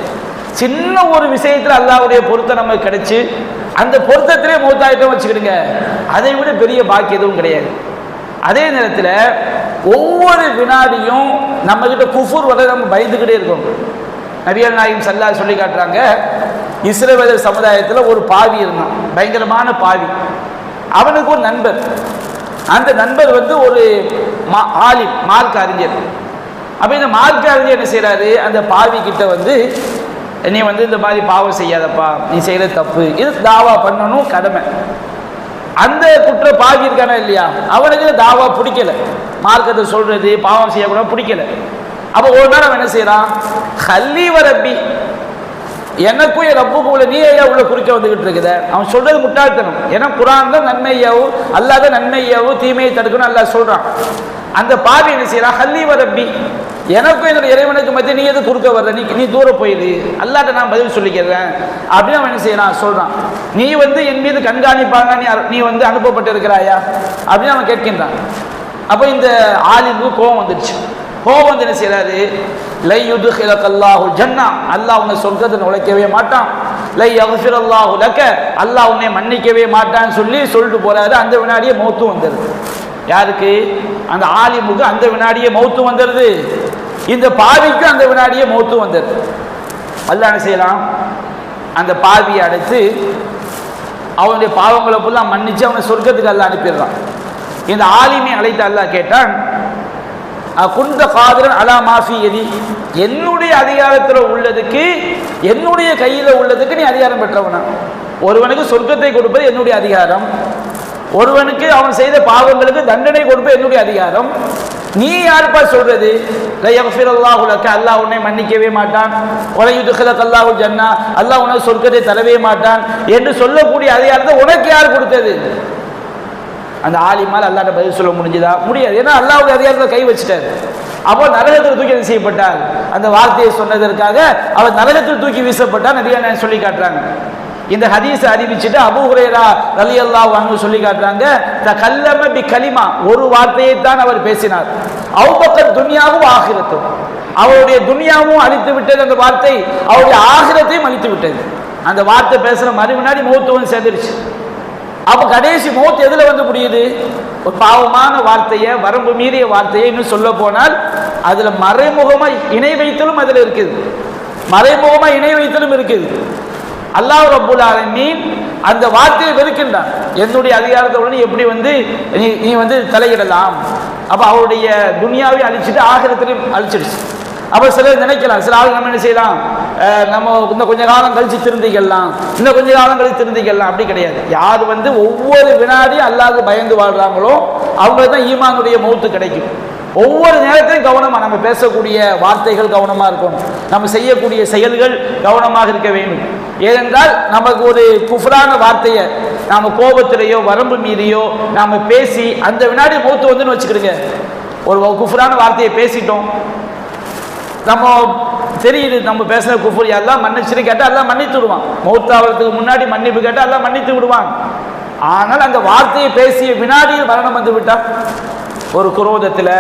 A: சின்ன ஒரு விஷயத்தில் அல்லாஹ்வுடைய பொருத்தம் நமக்கு கிடைச்சு அந்த பொருத்தத்திலே மௌத்தாயிட்டம் வச்சுக்கிடுங்க, அதை விட பெரிய பாக்கியம் எதுவும் கிடையாது. அதே நேரத்தில் ஒவ்வொரு வினாடியும் நம்ம கிட்ட குஃபுர் வர நம்ம பயந்துக்கிட்டே இருக்கோம். நபிகள் நாயகம் ஸல்லல்லாஹு அலைஹி சொல்லி காட்டுறாங்க, இஸ்ரவேல் சமுதாயத்தில் ஒரு பாவி இருந்தான், பயங்கரமான பாவி. அவனுக்கு ஒரு நண்பர், அந்த நண்பர் ஒரு ஆலிம், மார்க்க அறிஞர். அப்போ இந்த மார்க்க அறிஞர் என்ன செய்யறாரு, அந்த பாவி கிட்ட நீ இந்த மாதிரி பாவம் செய்யாதப்பா, நீ செய்யறது தப்பு, இது தாவா பண்ணணும் கடமை. அந்த குற்ற பாவி இருக்கானா இல்லையா, அவனுக்கு தாவா பிடிக்கல, மார்க்கத்தை சொல்றது பாவம் செய்யக்கூடாது பிடிக்கல. அப்போ ஒரு நாள் அவன் என்ன செய்யறான், ஹல்லி வ ரப்பி, எனக்கும் என் ரப்புக்கும் உள்ள நீ ஐயா உள்ள குறுக்க வந்துகிட்டு இருக்குது. அவன் சொல்றது முட்டாள்தனம். ஏன்னா குர்ஆன் தான் நன்மையாவும் அல்லாஹ் தான் நன்மையாவும் தீமையை தடுக்கணும் அல்லாஹ் சொல்றான். அந்த பாவி என்ன செய்யறான், ஹல்லி வ ரப்பி, எனக்கும் என்னோட இறைவனுக்கு மத்திய நீ எது குறுக்க வர்ற, நீ தூரம் போயிடு, அல்லாஹ்ட்ட நான் பதில் சொல்லிக்கிறேன் அப்படின்னு அவன் என்ன செய்யறான் சொல்றான். நீ என் மீது கண்காணிப்பாங்க, நீ அனுப்பப்பட்டிருக்கிறாயா அப்படின்னு அவன் கேட்கின்றான். அப்போ இந்த ஆலிமுக்கு கோபம் வந்துடுச்சு. கோபம் என்ன செய்யறாரு, லை யுத்கிலக்கல்லாஹு ஜன்னா, அல்லாஹ் உன்னை சொர்க்கத்தை நுழைக்கவே மாட்டான், லை யக்ஃபிரல்லாஹு லக, அல்லாஹ் உன்னை மன்னிக்கவே மாட்டான்னு சொல்லிட்டு போறாரு. அந்த வினாடியே மௌத்து வந்துடுது. யாருக்கு, அந்த ஆலிமுக்கு அந்த வினாடியே மௌத்து வந்துடுது. இந்த பாவிக்கு அந்த வினாடியே மௌத்து வந்துடுது. அல்லாஹ் என்ன செய்யலாம், அந்த பாவியை அடைத்து அவனுடைய பாவங்களை ஃபுல்லாக மன்னிச்சு அவனை சொர்க்கத்துக்கு அல்லாஹ் அனுப்பிடுறான். இந்த ஆலிமை அழைத்து அல்லாஹ் கேட்டான், குந்த காதிரன் அலா மாஃபி எதி, என்னுடைய அதிகாரத்தில் உள்ளதுக்கு, என்னுடைய கையில் உள்ளதுக்கு நீ அதிகாரம் பெற்றவனா. ஒருவனுக்கு சொர்க்கத்தை கொடுப்பது என்னுடைய அதிகாரம், ஒருவனுக்கு அவன் செய்த பாவங்களுக்கு தண்டனை கொடுப்பது என்னுடைய அதிகாரம். நீ யாருப்பா சொல்றது, அல்லாஹ் உன்னை மன்னிக்கவே மாட்டான், அல்லாஹு ஜன்னா, அல்லாஹ் உனக்கு சொர்க்கத்தை தரவே மாட்டான் என்று சொல்லக்கூடிய அதிகாரத்தை உனக்கு யார் கொடுத்தது? அந்த ஆலிமால் அல்லாஹ்ட்ட பதில் சொல்ல முடிஞ்சதா? முடியாது. ஏன்னா அல்லாஹ்வுடைய அதிகாரத்தில் கை வச்சுட்டார். அப்போ நரகத்தில் தூக்கி செய்யப்பட்டார். அந்த வார்த்தையை சொன்னதற்காக அவர் நரகத்தில் தூக்கி வீசப்பட்டார். நபிகள் சொல்லி காட்டுறாங்க. இந்த ஹதீஸை அறிவிச்சுட்டு அபூ ஹுரைரா ரலியல்லாஹு அன்ஹு சொல்லி காட்டுறாங்க, தகல்லம பி கலிமா, ஒரு வார்த்தையை தான் அவர் பேசினார். அவுபக்கர் துன்யாவும் ஆகிரத்தும், அவருடைய துன்யாவும் அழித்து விட்டது அந்த வார்த்தை, அவருடைய ஆகிரத்தையும் அழித்து விட்டது. அந்த வார்த்தை பேசுகிற முன்னாடி மௌத்து வந்து சேர்ந்துருச்சு. அப்போ கடைசி மௌத்து எதில் வந்து முடியுது? ஒரு பாவமான வார்த்தையை, வரம்பு மீறிய வார்த்தையை, இன்னும் சொல்ல போனால் அதில் மறைமுகமாக இணை வைத்தலும் அதில் இருக்குது, மறைமுகமாக இணை வைத்தலும் இருக்குது. அல்லாஹ் ரப்புல் ஆலமீன் அந்த வார்த்தையை வெறுக்கின்றான். என்னுடைய அதிகாரத்தோடு எப்படி வந்து நீ வந்து தலையிடலாம்? அப்போ அவருடைய துனியாவை அழிச்சிட்டு ஆகிரத்திலையும் அழிச்சிடுச்சு. அப்போ சிலர் நினைக்கலாம், சில ஆளுங்க நம்ம என்ன செய்யலாம், நம்ம இன்னும் கொஞ்ச காலம் கழிச்சு திருந்திக்கலாம், இன்னும் கொஞ்ச காலம் கழிச்சு திருந்திக்கலாம். அப்படி கிடையாது. யார் வந்து ஒவ்வொரு வினாடியும் அல்லாஹ்வுக்கு பயந்து வாழ்றாங்களோ அவங்களுக்கு தான் ஈமானுடைய மௌத்து கிடைக்கும். ஒவ்வொரு நேரத்திலும் கவனமாக நம்ம பேசக்கூடிய வார்த்தைகள் கவனமாக இருக்கணும், நம்ம செய்யக்கூடிய செயல்கள் கவனமாக இருக்க வேண்டும். ஏனென்றால் நமக்கு ஒரு குஃப்ரான வார்த்தையை நாம் கோபத்திலேயோ வரம்பு மீறியோ நாம் பேசி அந்த வினாடி மௌத்து வந்துன்னு வச்சுக்கிடுங்க. ஒரு குஃப்ரான வார்த்தையை பேசிட்டோம், நம்ம தெரியுது நம்ம பேசுகிற குஃபர், எல்லாம் மன்னிச்சுன்னு கேட்டால் எல்லாம் மன்னித்து விடுவான். மௌத்தாவதுக்கு முன்னாடி மன்னிப்பு கேட்டால் எல்லாம் மன்னித்து விடுவான். ஆனால் அந்த வார்த்தையை பேசிய வினாடியில் மரணம் வந்து விட்டால், ஒரு குரோதத்தில்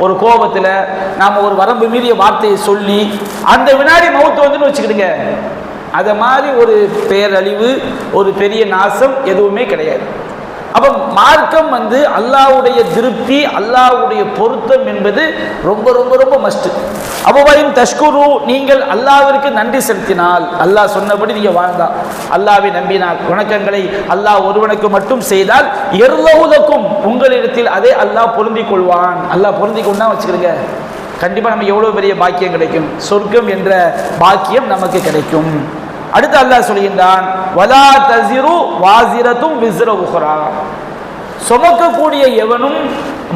A: ஒரு கோபத்தில் நாம் ஒரு வரம்பு மீறிய வார்த்தையை சொல்லி அந்த வினாடி மௌத்து வந்துன்னு வச்சுக்கிடுங்க. அதை மாதிரி ஒரு பேரழிவு, ஒரு பெரிய நாசம் எதுவுமே கிடையாது. அப்போ மார்க்கம் வந்து அல்லாஹ்வுடைய திருப்தி, அல்லாஹ்வுடைய பொருத்தம் என்பது ரொம்ப ரொம்ப ரொம்ப மஸ்ட். அபுவையும் தஷ்குரு, நீங்கள் அல்லாஹ்விற்கு நன்றி செலுத்தினால், அல்லாஹ் சொன்னபடி நீங்கள் வாழ்ந்தால், அல்லாஹ்வை நம்பினால், வணக்கங்களை அல்லாஹ் ஒருவனுக்கு மட்டும் செய்தால், எர்லவுலக்கும் உங்களிடத்தில் அதே அல்லாஹ் பொருந்திக் கொள்வான். அல்லாஹ் பொருந்தி கொண்டா வச்சுக்கிடுங்க, கண்டிப்பாக நம்ம எவ்வளோ பெரிய பாக்கியம் கிடைக்கும், சொர்க்கம் என்ற பாக்கியம் நமக்கு கிடைக்கும். அடுத்து அல்லாஹ் சொல்கின்றான், வலா தஸிரு வாஸிரத்தும் விஸ்ர உஹ்ரா, சுமக்கக்கூடிய எவனும்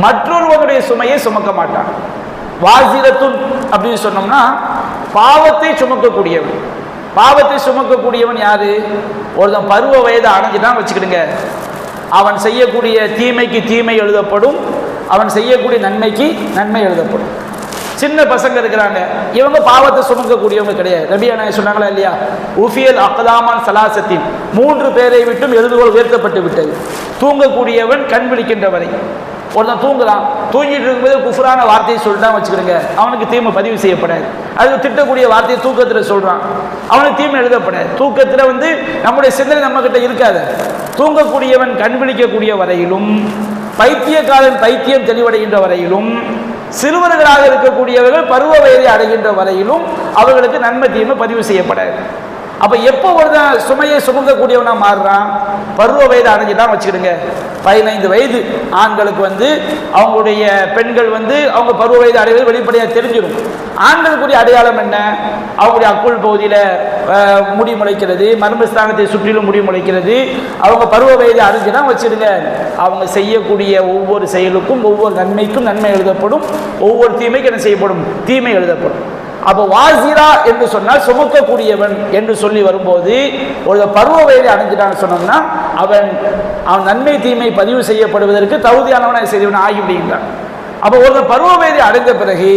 A: மற்றொருவனுடைய சுமையை சுமக்க மாட்டான். வாஸிரத்துன் அப்படின்னு சொன்னோம்னா பாவத்தை சுமக்கக்கூடியவன். பாவத்தை சுமக்கக்கூடியவன் யாரு? ஒருத்தன் பருவ வயதை அடைஞ்சுதான் வச்சுக்கிடுங்க, அவன் செய்யக்கூடிய தீமைக்கு தீமை எழுதப்படும், அவன் செய்யக்கூடிய நன்மைக்கு நன்மை எழுதப்படும். சின்ன பசங்க இருக்கிறாங்க, இவங்க பாவத்தை சுமக்கக்கூடியவங்க கிடையாது. நபியா நாயகம் சொன்னாங்களா இல்லையா, உஃபியல் அக்லாமான் சலாசத்தின், 3 பேரை விட்டும் எழுதுகோல் உயர்த்தப்பட்டு விட்டது. தூங்கக்கூடியவன் கண் விழிக்கின்ற வரை. ஒருத்தன் தூங்குறான், தூங்கிட்டு இருக்கும்போது குஃப்ரான வார்த்தையை சொல்லிட்டான் வச்சுக்கிறேங்க, அவனுக்கு தீமை பதிவு செய்யப்படாது. அதுக்கு திட்டக்கூடிய வார்த்தையை தூக்கத்தில் சொல்றான், அவனுக்கு தீமை எழுதப்படாது. தூக்கத்தில் வந்து நம்முடைய சிந்தனை நம்ம கிட்ட இருக்காது. தூங்கக்கூடியவன் கண் விழிக்கக்கூடிய வரையிலும், பைத்தியக்காரன் பைத்தியம் தெளிவடைகின்ற வரையிலும், சிறுவர்களாக இருக்கக்கூடியவர்கள் பருவ வயதை அடைகின்ற வரையிலும் அவர்களுக்கு நன்மை தீமை பதிவு செய்யப்படாது. அப்போ எப்போ ஒரு சுமையை சுமக்கக்கூடியவனா மாறுறான்? பருவ வயது அடைஞ்சிட்டான் வச்சுக்கிடுங்க. 15 வயது ஆண்களுக்கு வந்து அவங்களுடைய பெண்கள் வந்து அவங்க பருவ வயது அடைவது வெளிப்படையாக தெரிஞ்சிடும். ஆண்களுக்குரிய அடையாளம் என்ன? அவங்களுடைய அக்குள் பகுதியில் முடி முளைக்கிறது, மர்மஸ்தானத்தை சுற்றிலும் முடி முளைக்கிறது. அவங்க பருவ வயது அடைஞ்சுதான் வச்சுடுங்க, அவங்க செய்யக்கூடிய ஒவ்வொரு செயலுக்கும் ஒவ்வொரு நன்மைக்கும் நன்மை எழுதப்படும், ஒவ்வொரு தீமைக்கு என்ன செய்யப்படும்? தீமை எழுதப்படும். அப்போ வாசிரா என்று சொன்னால் சுமக்கக்கூடியவன் என்று சொல்லி வரும்போது, ஒரு பருவ வயதை அடைஞ்சிட்டான்னு சொன்னோம்னா அவன் நன்மை தீமை பதிவு செய்யப்படுவதற்கு தகுதியானவனாக செய்தவன் ஆகிவிடுகின்றான். அப்போ ஒரு பருவ வயதை அடைந்த பிறகு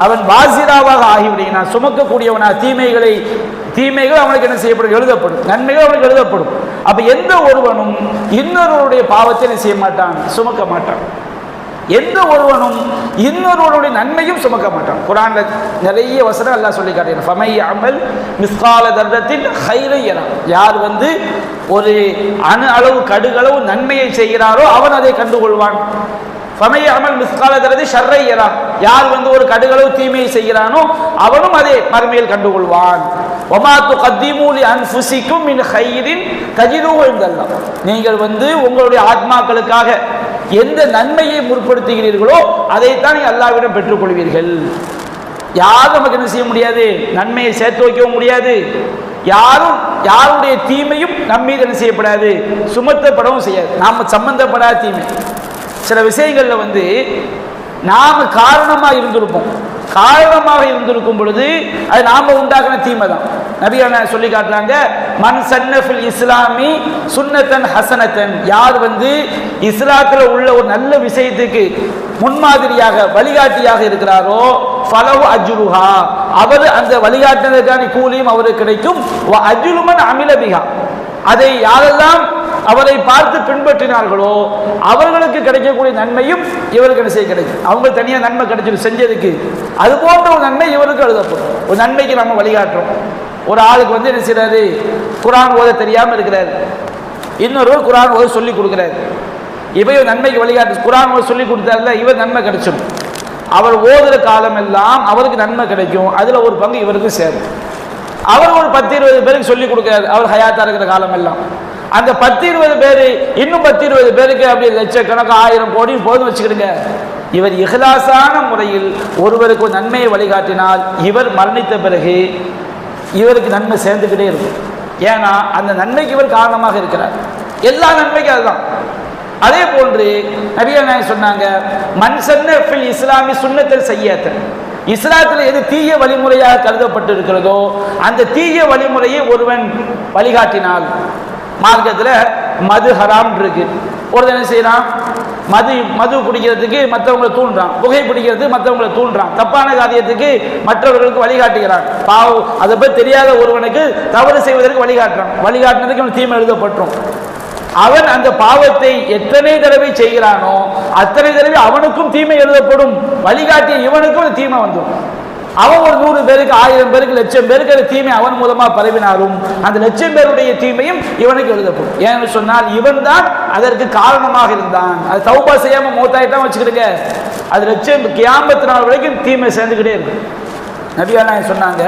A: அவன் வாசிராவாக ஆகிவிடுகிறான், சுமக்கக்கூடியவனா. தீமைகள் அவனுக்கு என்ன செய்யப்படும்? எழுதப்படும். நன்மைகள் அவனுக்கு எழுதப்படும். அப்போ எந்த ஒருவனும் இன்னொருவருடைய பாவத்தை என்ன செய்ய மாட்டான்? சுமக்க மாட்டான். எந்த ஒருவனும் இன்னொருவருடைய நன்மையும் சுமக்க மாட்டான். குர்ஆன்ல நிறைய வசனம் அல்லாஹ் சொல்லி காட்டுகிறான், ஃபமை அமல் மிஸ்கால தர்ரத்தின் கைரை யரா, யார் வந்து ஒரு அணு அளவு கடுகளவு நன்மையை செய்கிறாரோ அவன் அதை கண்டுகொள்வான். ஃபமை அமல் மிஸ்கால தர்ரத்தி ஷர்ரை யரா, யார் வந்து ஒரு கடுகளவு தீமையை செய்கிறானோ அவனும் அதை மறுமையில் கண்டுகொள்வான். வமா துகத்திமு லி அன்ஃபுசிக்கும் மின் கைரின் தஜிதுஹு இன்தல்லாஹ், நீங்கள் வந்து உங்களுடைய ஆத்மாக்களுக்காக எந்த நன்மையை முற்படுத்துகிறீர்களோ அதைத்தான் நீங்கள் அல்லாஹ்விடம் பெற்றுக்கொள்வீர்கள். யாரும் நமக்கு என்ன செய்ய முடியாது? நன்மையை சேர்த்து வைக்கவும் முடியாது. யாருடைய தீமையும் நம்மீது என்ன செய்யப்படாது? சுமத்தப்படவும் செய்யாது. நாம் சம்பந்தப்படாத தீமை. சில விஷயங்களில் வந்து நாம் காரணமாக இருந்திருக்கும் பொழுது அது நாம உண்டாக்குன தீமை தான். நபியான சொல்லி காட்டுறாங்க, மன் சன்னஃபில் இஸ்லாமி சுன்னத்தன் ஹசனத்தன், யார் வந்து இஸ்லாத்தில் உள்ள ஒரு நல்ல விஷயத்துக்கு முன்மாதிரியாக வழிகாட்டியாக இருக்கிறாரோ ஃபலஹு அஜ்ருஹா, அவர் அந்த வழிகாட்டினதற்கான கூலியும் அவருக்கு கிடைக்கும். வ அஜ்ருமன் அமில பிஹா, அதை யாரெல்லாம் அவரை பார்த்து பின்பற்றினார்களோ அவர்களுக்கு கிடைக்கக்கூடிய நன்மையும் இவருக்கு என்ன செய்ய கிடைக்கும். அவங்க தனியாக நன்மை கிடைச்சிடும் செஞ்சதுக்கு, அது போன்ற ஒரு நன்மை இவருக்கு எழுதப்படும். ஒரு நன்மைக்கு நம்ம வழிகாட்டுறோம். ஒரு ஆளுக்கு வந்து என்ன செய்யறாரு? குர்ஆன் ஓத தெரியாமல் இருக்கிறார், இன்னொருவர் குர்ஆன் ஓத சொல்லி கொடுக்கிறார். இவர் நன்மைக்கு வழிகாட்டு குர்ஆன் ஓத சொல்லி கொடுத்தாருல, இவர் நன்மை கிடைச்சிடும். அவர் ஓதுற காலம் எல்லாம் அவருக்கு நன்மை கிடைக்கும், அதில் ஒரு பங்கு இவருக்கு சேரும். அவர் ஒரு 10-20 பேருக்கு சொல்லிக் கொடுக்கிறார் அவர் ஹயாத்தா இருக்கிற காலம் எல்லாம். அந்த 10-20 பேர் இன்னும் 10-20 பேருக்கு அப்படி லட்சக்கணக்கு 1000 கோடி போதும் வச்சுக்கிடுங்க. இவர் இஹ்லாஸான முறையில் ஒருவருக்கு ஒரு நன்மையை வழிகாட்டினால் இவர் மரணித்த பிறகு இவருக்கு நன்மை சேர்ந்துக்கிட்டே இருக்கும். ஏன்னா அந்த நன்மைக்கு இவர் காரணமாக இருக்கிறார். எல்லா நன்மைக்கும் அதுதான். அதே போன்று நபிகள் நாயகம் சொன்னாங்க, மன் சன்ன ஃபில் இஸ்லாமி சுன்னத்தல் சய்யிஅத்தன், இஸ்லாத்தில் எது தீய வழிமுறையாக கருதப்பட்டு இருக்கிறதோ அந்த தீய வழிமுறையை ஒருவன் வழிகாட்டினால், மார்க்கத்தில் மது ஹராம் இருக்கு, ஒருத்தன் என்ன செய்யறான், மது குடிக்கிறதுக்கு மற்றவங்களை தூண்டுறான், புகை பிடிக்கிறதுக்கு மற்றவங்களை தூண்டுறான், தப்பான காரியத்துக்கு மற்றவர்களுக்கு வழிகாட்டுகிறான். பாவம் அதை பற்றி தெரியாத ஒருவனுக்கு தவறு செய்வதற்கு வழிகாட்டினதுக்கு அவன் தீமை எழுதப்பட்டோம். அவன் அந்த பாவத்தை எத்தனை தடவை செய்கிறானோ அத்தனை தடவை அவனுக்கும் தீமை எழுதப்படும், வழிகாட்டிய இவனுக்கும் தீமை வந்துடும். அவன் ஒரு 100 பேருக்கு 1000 பேருக்கு 1000 பேருக்கு அந்த தீமை அவன் மூலமா பரவினாலும் அந்த 1000 பேருடைய தீமையும் இவனுக்கு எழுதப்படும். ஏன்னு சொன்னால் இவன் தான் அதற்கு காரணமாக இருந்தான். அது தௌபா செய்யாம மௌத்தாயிட்டான் வச்சுக்கிடுங்க, அது 1000 கியாமத் நாள் வரைக்கும் தீமை சேர்ந்துக்கிட்டே இருக்கும். நபிகள் நாயகம் சொன்னாங்க,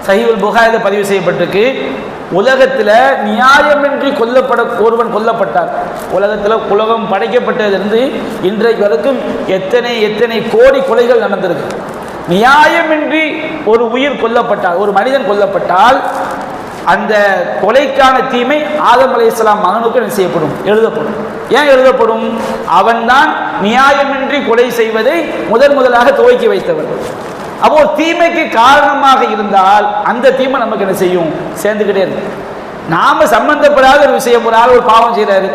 A: சஹீஹுல் புகாரில பதிவு செய்யப்பட்டிருக்கு, உலகத்தில் நியாயமின்றி ஒருவன் கொல்லப்பட்டார். உலகம் படைக்கப்பட்டதிலிருந்து இன்றைக்கு வரைக்கும் எத்தனை கோடி கொலைகள் நடந்திருக்கு. நியாயமின்றி ஒரு உயிர் கொல்லப்பட்டால், ஒரு மனிதன் கொல்லப்பட்டால் அந்த கொலைக்கான தீமை ஆதம் அலைஹிஸ்ஸலாம் மகனுக்கு என்ன செய்யப்படும், எழுதப்படும். ஏன் எழுதப்படும்? அவன்தான் நியாயமின்றி கொலை செய்வதை முதலாக துவக்கி வைத்தவன். அப்போ தீமைக்கு காரணமாக இருந்தால் அந்த தீமை நமக்கு என்ன செய்யும், சேர்ந்துக்கிட்டே இருக்கு. நாம சம்பந்தப்படாத ஒரு விஷயம், ஒரு ஆள் ஒரு பாவம் செய்யறாரு,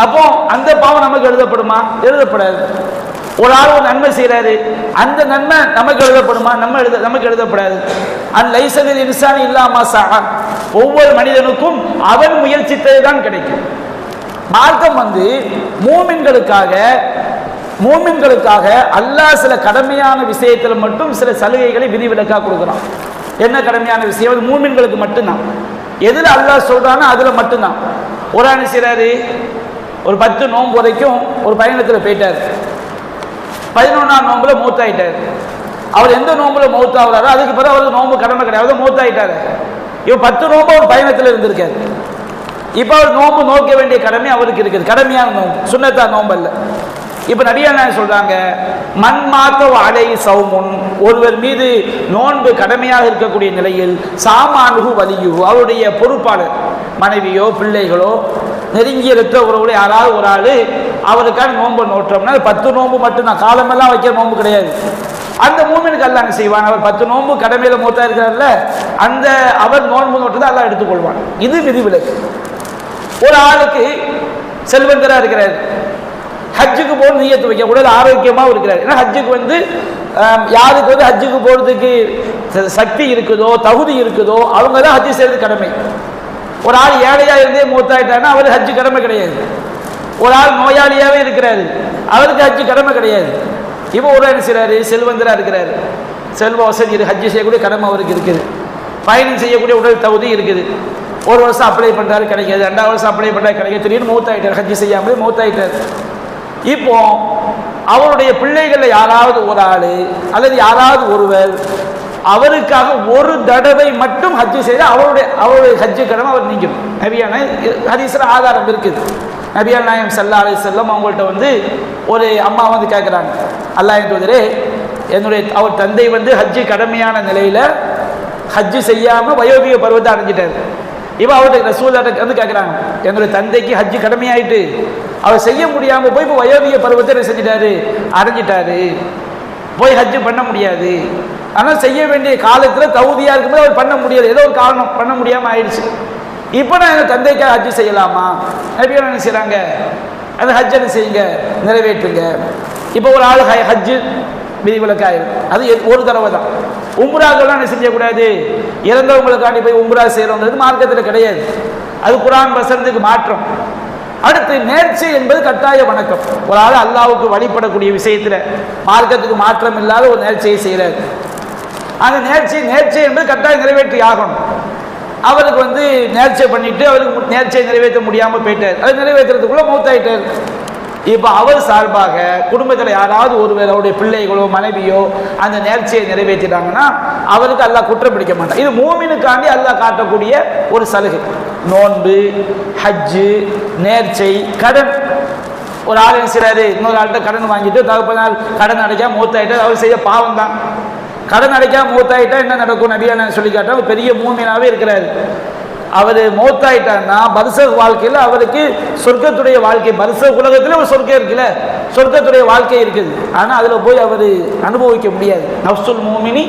A: அப்போ அந்த பாவம் நமக்கு எழுதப்படுமா? எழுதப்படாது. ஒரு ஆள் ஒரு நன்மை செய்யறாரு, அந்த நன்மை நமக்கு எழுதப்படுமா? நமக்கு எழுதப்படாது. அந்த லைசலில் இன்சானி இல்லாமா சஹா, ஒவ்வொரு மனிதனுக்கும் அவன் முயற்சித்தது தான் கிடைக்கும். மார்க்கம் மூமின்களுக்காக அல்லாஹ் சில கடமையான விஷயத்தில் மட்டும் சில சலுகைகளை விதிவிலக்காக கொடுக்குறான். என்ன கடமையான விஷயம்? அது மூமின்களுக்கு மட்டும்தான். எதில் அல்லாஹ் சொல்றானோ அதுல மட்டும்தான். ஒரு ஆள் செய்றாரு, ஒரு 10 நோன்பு வரைக்கும் ஒரு பயணத்தில் போயிட்டார், 11ஆம் நோன்புல மௌத்தாயிட்டார். அவர் எந்த நோன்புல மௌத்தாகிறாரோ அதுக்கு பிறகு அவருக்கு நோன்பு கடமை கிடையாது, மௌத்தாயிட்டாரு. இவர் 10 நோன்பு ஒரு பயணத்தில் இருந்திருக்காரு. இப்போ அவர் நோன்பு நோக்க வேண்டிய கடமை அவருக்கு இருக்குது, கடமையான நோன்பு, சுன்னத்தா நோன்பு அல்ல. இப்ப நபிகள் நாயகம் சொல்றாங்க, மன் மாத்த அலை சௌமுன், ஒருவர் மீது நோன்பு கடமையாக இருக்கக்கூடிய நிலையில் சாமானுகு வலியுகு, அவருடைய பொறுப்பாளர் மனைவியோ பிள்ளைகளோ நெருங்கிய இரத்த உறவுகளை யாராவது ஒரு ஆள் அவருக்கான நோன்பு நோற்றோம்னா 10 நோன்பு மட்டும்தான், காலமெல்லாம் வைக்கிற நோன்பு கிடையாது. அந்த மூமினுக்கு அல்லாஹ் என்ன செய்வான், அவர் 10 நோன்பு கடமையில மூத்தா இருக்கிறார்ல, அந்த அவர் நோன்பு நோட்டு தான் அல்லாஹ் எடுத்துக்கொள்வான். இது விதிவிலக்கு. ஒரு ஆளுக்கு செல்வந்தரா இருக்கிறார், ஹஜ்ஜுக்கு போக நியத்து வைக்க, உடல் ஆரோக்கியமாக இருக்கிறார். ஏன்னா ஹஜ்ஜுக்கு யாருக்கு ஹஜ்ஜுக்கு போகிறதுக்கு சக்தி இருக்குதோ தகுதி இருக்குதோ அவங்க தான் ஹஜ்ஜு செய்யறது கடமை. ஒரு ஆள் ஏழையா இருந்தே மூத்தாயிட்டாருன்னா அவருக்கு ஹஜ்ஜு கடமை கிடையாது. ஒரு ஆள் நோயாளியாவே இருக்கிறாரு, அவருக்கு ஹஜ்ஜு கடமை கிடையாது. இப்போ ஒரு என்ன செய்யறாரு, செல்வந்தரா இருக்கிறாரு, செல்வ வசதி, ஹஜ்ஜு செய்யக்கூடிய கடமை அவருக்கு இருக்குது, பயணம் செய்யக்கூடிய உடல் தகுதி இருக்குது. ஒரு வருஷம் அப்ளை பண்றாரு கிடைக்காது, 2வது வருஷம் அப்ளை பண்றாரு கிடைக்காது, திடீர்னு மூத்தாயிட்டார், ஹஜ்ஜு செய்யாமலே மூத்தாயிட்டார். இப்போ அவருடைய பிள்ளைகள்ல யாராவது ஒரு ஆளு அல்லது யாராவது ஒருவர் அவருக்காக ஒரு தடவை மட்டும் ஹஜ்ஜு செய்து அவருடைய ஹஜ்ஜு கடமை அவர் நீங்கிடும். நபியான ஹதீஸ்ல ஆதாரம் இருக்குது. நபிகள் நாயகம் ஸல்லல்லாஹு அலைஹி வஸல்லம் அவங்கள்ட்ட ஒரு அம்மா கேட்குறாங்க, அல்லாஹ்வின் தூதரே, அவர் தந்தை ஹஜ்ஜு கடமையான நிலையில ஹஜ்ஜு செய்யாம வயோதிக பருவத்தை அடைஞ்சிட்டாரு. இப்போ அவருடைய ரசூலுல்லாஹ் கேட்குறாங்க, என்னுடைய தந்தைக்கு ஹஜ்ஜு கடமையாயிட்டு அவர் செய்ய முடியாமல் போய் இப்போ வயோதிக பருவத்தை என்ன செஞ்சிட்டாரு, அடைஞ்சிட்டாரு, போய் ஹஜ்ஜு பண்ண முடியாது. ஆனால் செய்ய வேண்டிய காலத்தில் தகுதியாக இருக்கும்போது அவர் பண்ண முடியாது, ஏதோ ஒரு காரணம் பண்ண முடியாமல் ஆயிடுச்சு. இப்போ நான் எங்கள் தந்தைக்காக ஹஜ்ஜு செய்யலாமா? நபிகள் என்ன செய்கிறாங்க, அந்த ஹஜ் என்ன செய்யுங்க, நிறைவேற்றுங்க. இப்போ ஒரு ஆள் ஹஜ்ஜு விதிவிலக்காயிரும், அது ஒரு தடவை தான். உம்ராக்கெல்லாம் என்ன செய்யக்கூடாது, இறந்தவங்களுக்காண்டி போய் உம்ரா செய்யறோங்கிறது மார்க்கத்தில் கிடையாது, அது குர்ஆன் வசனத்துக்கு மாற்றம். அடுத்து நேர்ச்சி என்பது கட்டாய வணக்கம். ஒரு ஆள் அல்லாஹ்வுக்கு வழிபடக்கூடிய விஷயத்துல மார்க்கத்துக்கு மாற்றம் இல்லாத ஒரு நேர்ச்சியை செய்யறாரு, அந்த நேர்ச்சி என்பது கட்டாயம் நிறைவேற்றி ஆகணும். அவருக்கு வந்து நேர்ச்சை பண்ணிட்டு அவருக்கு நேர்ச்சை நிறைவேற்ற முடியாமல் போயிட்டார். அதை நிறைவேற்றுறதுக்குள்ள மௌத்தாயிட்டார். இப்போ அவர் சார்பாக குடும்பத்தில் யாராவது ஒருவர் அவருடைய பிள்ளைகளோ மனைவியோ அந்த நேர்ச்சியை நிறைவேற்றிட்டாங்கன்னா அவருக்கு அல்லாஹ் குற்றம் பிடிக்க மாட்டான். இது மூமினுக்காண்டி அல்லாஹ் காட்டக்கூடிய ஒரு சலுகை. நோன்பு, ஹஜ்ஜு, நேர்ச்சை, கடன். ஒரு ஆள் என்ன செய்றாரு, இன்னொரு ஆள்கிட்ட கடன் வாங்கிட்டு தகப்பனால் கடன் அடைக்காம மூத்தாயிட்டார். அவர் செய்ய பாவம் தான். கடன் அடைக்காம மூத்தாயிட்டா என்ன நடக்கும் நபியா சொல்லி காட்ட பெரிய மூமினாவே இருக்கிறாரு. அவர் மௌத்தாயிட்டார்னா பர்சக் வாழ்க்கையில் அவருக்கு சொர்க்கத்துடைய வாழ்க்கை, பர்சக் உலகத்தில் ஒரு சொர்க்கம் இருக்குல்ல, சொர்க்கத்துடைய வாழ்க்கை இருக்குது. ஆனால் அதில் போய் அவர் அனுபவிக்க முடியாது. நஃப்சுல் மூமினி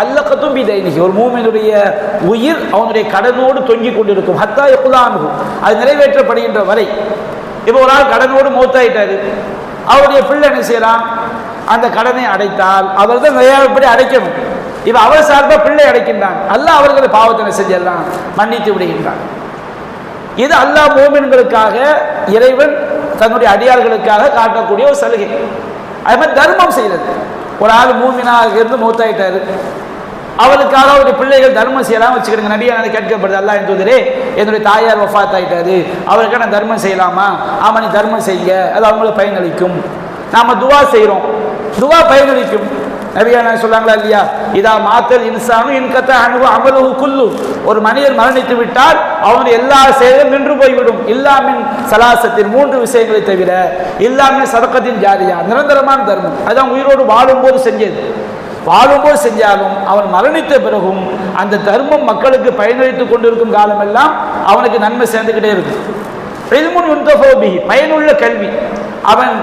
A: அல்லக்கத்தும் பிதைனிஹி, ஒரு மூமினுடைய உயிர் அவனுடைய கடனோடு தொங்கிக் கொண்டிருக்கும். ஹத்தா யகுலானு, அது நிறைவேற்றப்படுகின்ற வரை. இப்போ ஒரு ஆள் கடனோடு மௌத்தாயிட்டாரு, அவருடைய பிள்ளை என்ன செய்யறான், அந்த கடனை அடைத்தால் அவர் தான் நியாயப்படி அடைக்கணும். இப்ப அவர் சார்பாக பிள்ளை அடைக்கின்றான், அல்லாஹ் அவர்களை பாவத்தினை செஞ்செல்லாம் மன்னித்து விடுகின்றான். இது அல்லாஹ் மூமின்களுக்காக இறைவன் தன்னுடைய அடியார்களுக்காக காட்டக்கூடிய ஒரு சலுகை. அது மாதிரி தர்மம் செய்யறது. ஒரு ஆள் மூமினாக இருந்து மௌத்தாயிட்டாரு, அவருக்காக அவருடைய பிள்ளைகள் தர்மம் செய்யலாம் வச்சுக்கிடுங்க. நபியா கேட்கப்படுது, அல்லாஹ் என் தூதரே என்னுடைய தாயார் வஃபாத் ஆயிட்டாரு, அவருக்கு நான் தர்மம் செய்யலாமா? ஆமா, நீ தர்மம் செய்ய, அது அவங்களுக்கு பயனளிக்கும். நாம துவா செய்யறோம், துவா பயனளிக்கும். நபியா சொல்லாங்களா இல்லையா, இதா மாத்தல் இன்சானு இன்கத்த அனுபவ அமலுஹு குல்லு, ஒரு மனிதர் மரணித்து விட்டால் அவனுடைய எல்லா செயலும் நின்று போய்விடும். இல்லாமின் சலாசத்தின், மூன்று விஷயங்களை தவிர. இல்லாமின் சதக்கத்தின் ஜாரியா, நிரந்தரமான தர்மம். அதான் உயிரோடு வாழும்போது செஞ்சது. வாழும்போது செஞ்சாலும் அவன் மரணித்த பிறகும் அந்த தர்மம் மக்களுக்கு பயனளித்துக் கொண்டிருக்கும் காலமெல்லாம் அவனுக்கு நன்மை சேர்ந்துக்கிட்டே இருக்கும். பயனுள்ள கல்வி. அவன்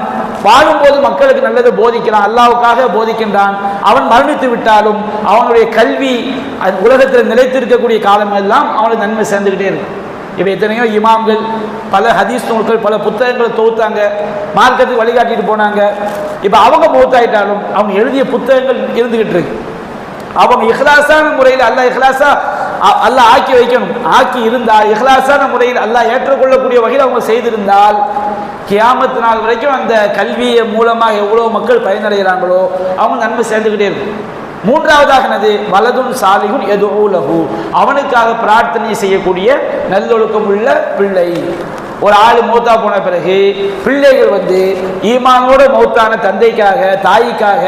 A: வாழும்போது மக்களுக்கு நல்லதை போதிக்கிறான், அல்லாஹ்வுக்காக போதிக்கின்றான். அவன் மரணித்து விட்டாலும் அவனுடைய கல்வி உலகத்தில் நிலைத்திருக்கக்கூடிய காலம் எல்லாம் அவனுக்கு நன்மை சேர்ந்துக்கிட்டே இருக்கும். இப்போ எத்தனையோ இமாம்கள் பல ஹதீஸ் நூல்கள் பல புத்தகங்களை தொகுத்தாங்க, மார்க்கத்துக்கு வழிகாட்டிட்டு போனாங்க. இப்போ அவங்க மௌத்தாயிட்டாலும் அவங்க எழுதிய புத்தகங்கள் இருந்துகிட்டு இருக்கு. அவங்க இஹ்லாஸான முறையில் அல்லாஹ் ஆக்கி வைக்கணும். ஆக்கி இருந்தால் இஹ்லாஸான முறையில் அல்லாஹ் ஏற்றுக்கொள்ளக்கூடிய வகையில் அவங்க செய்திருந்தால் கியாமத்து நாள் வரைக்கும் அந்த கல்வியை மூலமாக எவ்வளோ மக்கள் பயனடைகிறாங்களோ அவங்க நன்மை சேர்ந்துக்கிட்டே இருக்கும். மூன்றாவதாக என்னது, வலதுன் சாலிஹுன் யதுஊ லஹு, அவனுக்காக பிரார்த்தனை செய்யக்கூடிய நல்லொழுக்கம் உள்ள பிள்ளை. ஒரு ஆள் மௌத்தா போன பிறகு பிள்ளைகள் வந்து ஈமானோட மௌத்தான தந்தைக்காக தாய்க்காக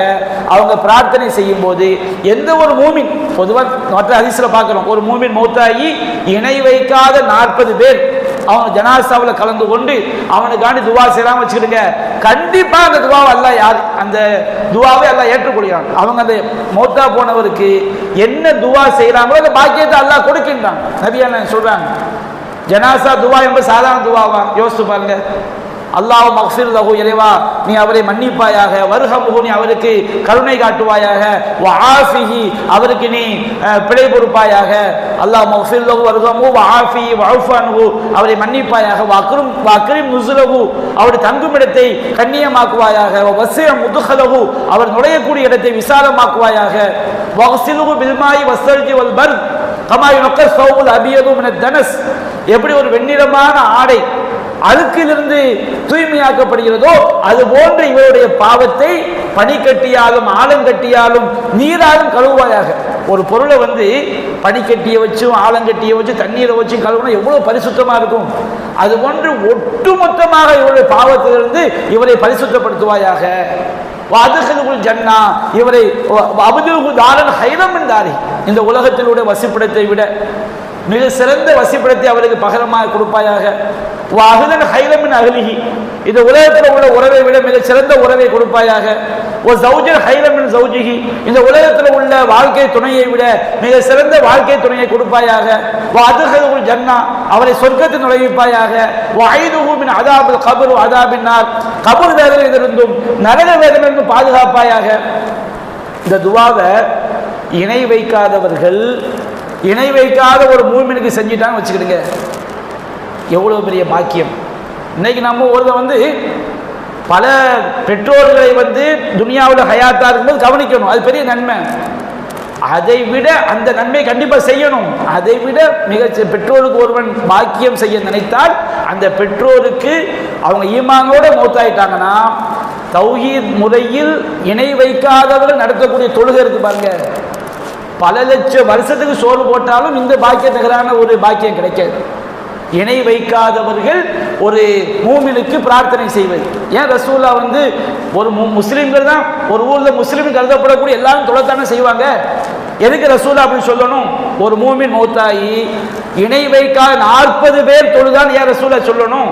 A: அவங்க பிரார்த்தனை செய்யும் போது எந்த ஒரு மூமின், பொதுவாக மற்ற ஹதீஸ்ல பார்க்கிறோம், ஒரு மூமின் மௌத்தாகி இணை வைக்காத 40 பேர் அவங்க ஜனாசாவில் கலந்து கொண்டு அவனுக்காண்டி துவா செய்யலாம் வச்சுக்கிடுங்க, கண்டிப்பா அந்த துவாவை அல்லாஹ் அந்த துவாவை அல்லாஹ் ஏற்றுக்கொள்கிறான். அவங்க அந்த மௌத்தா போனவருக்கு என்ன துவா செய்யறாங்களோ அந்த பாக்கியத்தை அல்லாஹ் கொடுக்கின்றான். நபியா சொல்றாங்க, ஜனாசா துவா என்பது சாதாரண துவாவா? யோசித்து பாருங்க. அல்லாஹ் மக்ஃபிர் லஹு, இறைவா நீ அவரை மன்னிப்பாயாக, வர்ஹம்ஹு நீ அவருக்கு கருணை காட்டுவாயாக, வஆஃபிஹி அவருக்கு நீ பிழை பொறுப்பாயாக, அல்லாஹ் மக்ஃபிர் லஹு வர்ஹம்ஹு வஆஃபிஹி வஅஃபு அன்ஹு அவரை மன்னிப்பாயாக, வஅக்ரிம் நுஸுலஹு அவருடைய தங்குமிடத்தை கண்ணியமாக்குவாயாக, வஸிஅ முத்கலஹு அவர் நுழையக்கூடிய இடத்தை விசாலமாக்குவாயாக, வக்ஸிலுஹு பில்மாஇ வஸ்ஸல்ஜி வல் பர்த் கமா யுனக்கஸ் ஸௌபுல் அபியது மினத் தனஸ், எப்படி ஒரு வெண்ணிறமான ஆடை அழுக்கிலிருந்து தூய்மையாக்கப்படுகிறதோ அது போன்று இவருடைய பாவத்தை பனிக்கட்டியாலும் ஆலங்கட்டியாலும் நீராலும் கழுவுவாயாக. ஒரு பொருளை வந்து பனிக்கட்டியை வச்சும் ஆலங்கட்டியை வச்சு தண்ணீரை வச்சு கழுவுனா எவ்வளவு பரிசுத்தமா இருக்கும், அது போன்று ஒட்டுமொத்தமாக இவருடைய பாவத்திலிருந்து இவரை பரிசுத்தப்படுத்துவாயாக. ஜன்னா இவரை இந்த உலகத்தினுடைய வசிப்பிடத்தை விட மிக சிறந்த வசிப்பிடத்தை அவருக்கு பகரமாக கொடுப்பாயாக. இந்த உலகத்தில் உள்ள உறவை விட மிக சிறந்த உறவை கொடுப்பாயாக. இந்த உலகத்தில் உள்ள வாழ்க்கை துணையை விட மிக சிறந்த வாழ்க்கை துணையை கொடுப்பாயாக. ஜன்னா அவரை சொர்க்கத்தில் நுழைவிப்பாயாக. கபர் வேதனையிலிருந்தும் நரக வேதனையிலிருந்தும் பாதுகாப்பாயாக. இந்த துவாவை இணை வைக்காதவர்கள், இணை வைக்காத ஒரு மூமினுக்கு செஞ்சிட்டான்னு வச்சுக்கிடுங்க, எவ்வளவு பெரிய பாக்கியம். இன்னைக்கு நம்ம ஒருவர் வந்து பல பெற்றோர்களை வந்து துனியாவில் ஹயாத்தா இருக்கும்போது கவனிக்கணும், அது பெரிய நன்மை. அதை விட அந்த நன்மை கண்டிப்பா செய்யணும். அதை விட மிக பெற்றோருக்கு ஒருவன் பாக்கியம் செய்ய நினைத்தால் அந்த பெற்றோருக்கு அவங்க ஈமானோட மௌத்தாயிட்டாங்கன்னா தௌஹீத் முறையில் இணை வைக்காதவர்கள் நடத்தக்கூடிய தொழுகை இருக்கு பாருங்க, பல லட்சம் வருஷத்துக்கு சோறு போட்டாலும் இந்த பாக்கியத்துக்கான ஒரு பாக்கியம் கிடைக்காது. இணை வைக்காதவர்கள் ஒரு மூமினுக்கு பிரார்த்தனை செய்வது. ஏன் ரசூலா ஒரு முஸ்லீம்கள் தான், ஒரு ஊரில் முஸ்லீம் கருதப்படக்கூடிய எல்லாரும் தொலைத்தானே செய்வாங்க. எதுக்கு ரசூலா அப்படி சொல்லணும்? ஒரு மூமின் மௌத்தாயி இணை வைக்காத 40 பேர் தொழுதான் ஏன் ரசூலா சொல்லணும்?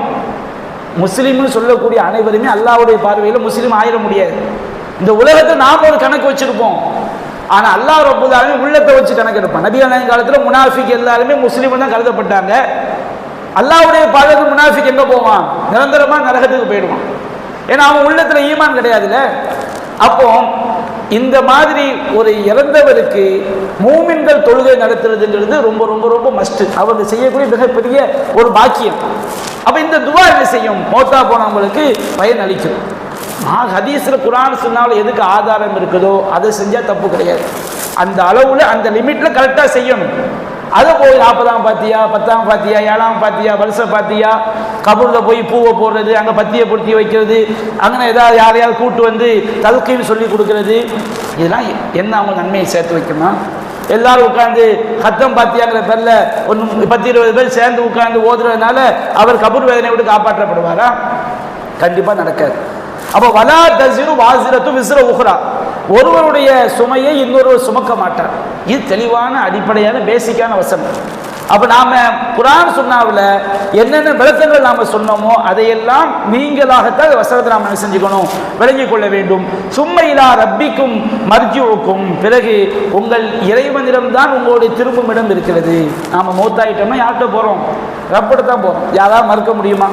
A: முஸ்லீம்னு சொல்லக்கூடிய அனைவருமே அல்லாஹ்வுடைய பார்வையில் முஸ்லீம் ஆயிட முடியாது. இந்த உலகத்தை நாம் ஒரு கணக்கு வச்சிருப்போம், ஆனால் அல்லாஹ் ரப்பல் ஆலமீன் உள்ளத்தை வச்சு கணக்கு எடுப்பான். நபிகள் நாயகம் காலத்தில் முனாஃபிக் எல்லாருமே முஸ்லீம் தான் கருதப்பட்டாங்க. அல்லாஹ்வுடைய பார்வையில் முனாஃபிக் எங்க போவான்? நிரந்தரமா நரகத்துக்கு போயிடுவான். ஏன்னா அவன் உள்ளத்துல ஈமான் கிடையாதுல்ல. அப்போ இந்த மாதிரி ஒரு இறந்தவருக்கு மூமின்கள் தொழுகை நடத்துறதுங்கிறது ரொம்ப ரொம்ப ரொம்ப மஸ்ட். அவங்க செய்யக்கூடிய மிகப்பெரிய ஒரு பாக்கியம். அப்ப இந்த துவா என்ன செய்யும்? மௌத்தா போனவங்களுக்கு பயன் அளிக்கும். ஹதீஸ்ல குர்ஆன் சுன்னால எதுக்கு ஆதாரம் இருக்குதோ அதை செஞ்சா தப்பு கிடையாது. அந்த அளவுல அந்த லிமிட்ல கரெக்டா செய்யணும். அதை போய் 40ஆம் பாத்தியா, 10ஆம் பாத்தியா, 7ஆம் பாத்தியா, வருஷம் பாத்தியா, கபூர்ல போய் பூவை போடுறது, அங்க பத்தியை பொருத்தி வைக்கிறது, அங்கே ஏதாவது யாரையாவது கூட்டு தல்கீன்னு சொல்லி கொடுக்கறது, இதெல்லாம் என்ன அவங்க நன்மையை சேர்த்து வைக்கணும்? எல்லாரும் உட்கார்ந்து ஹத்தம் பாத்தியாங்கிற பேர்ல 10-20 பேர் சேர்ந்து உட்கார்ந்து ஓதுறதுனால அவர் கபூர் வேதனை விட்டு காப்பாற்றப்படுவாரா? கண்டிப்பா நடக்காது. அப்ப வலா தஸிரு வாஸிரத்து விஸ்ர உஹ்ரா, ஒருவருடைய சுமையை இன்னொருவர் சுமக்க மாட்டார். இது தெளிவான அடிப்படையான பேசிக்கான வசனம். அப்ப நாம குர்ஆன் சுன்னாவுல என்னென்ன விளக்கங்கள் நாம சொன்னோமோ அதையெல்லாம் நீங்களாகத்தான் வசனத்தை நாம என்ன செஞ்சுக்கணும்? விளங்கிக் கொள்ள வேண்டும். சும்ம இலா ரப்பிக்கும் மர்ஜிஉக்கும், பிறகு உங்கள் இறைவனிடம்தான் உங்களுடைய திரும்பும் இடம் இருக்கிறது. நாம மௌத்தாயிட்டோம்னா யார்கிட்ட போறோம்? ரப்பிட்ட தான் போறோம். யாராவது மறுக்க முடியுமா?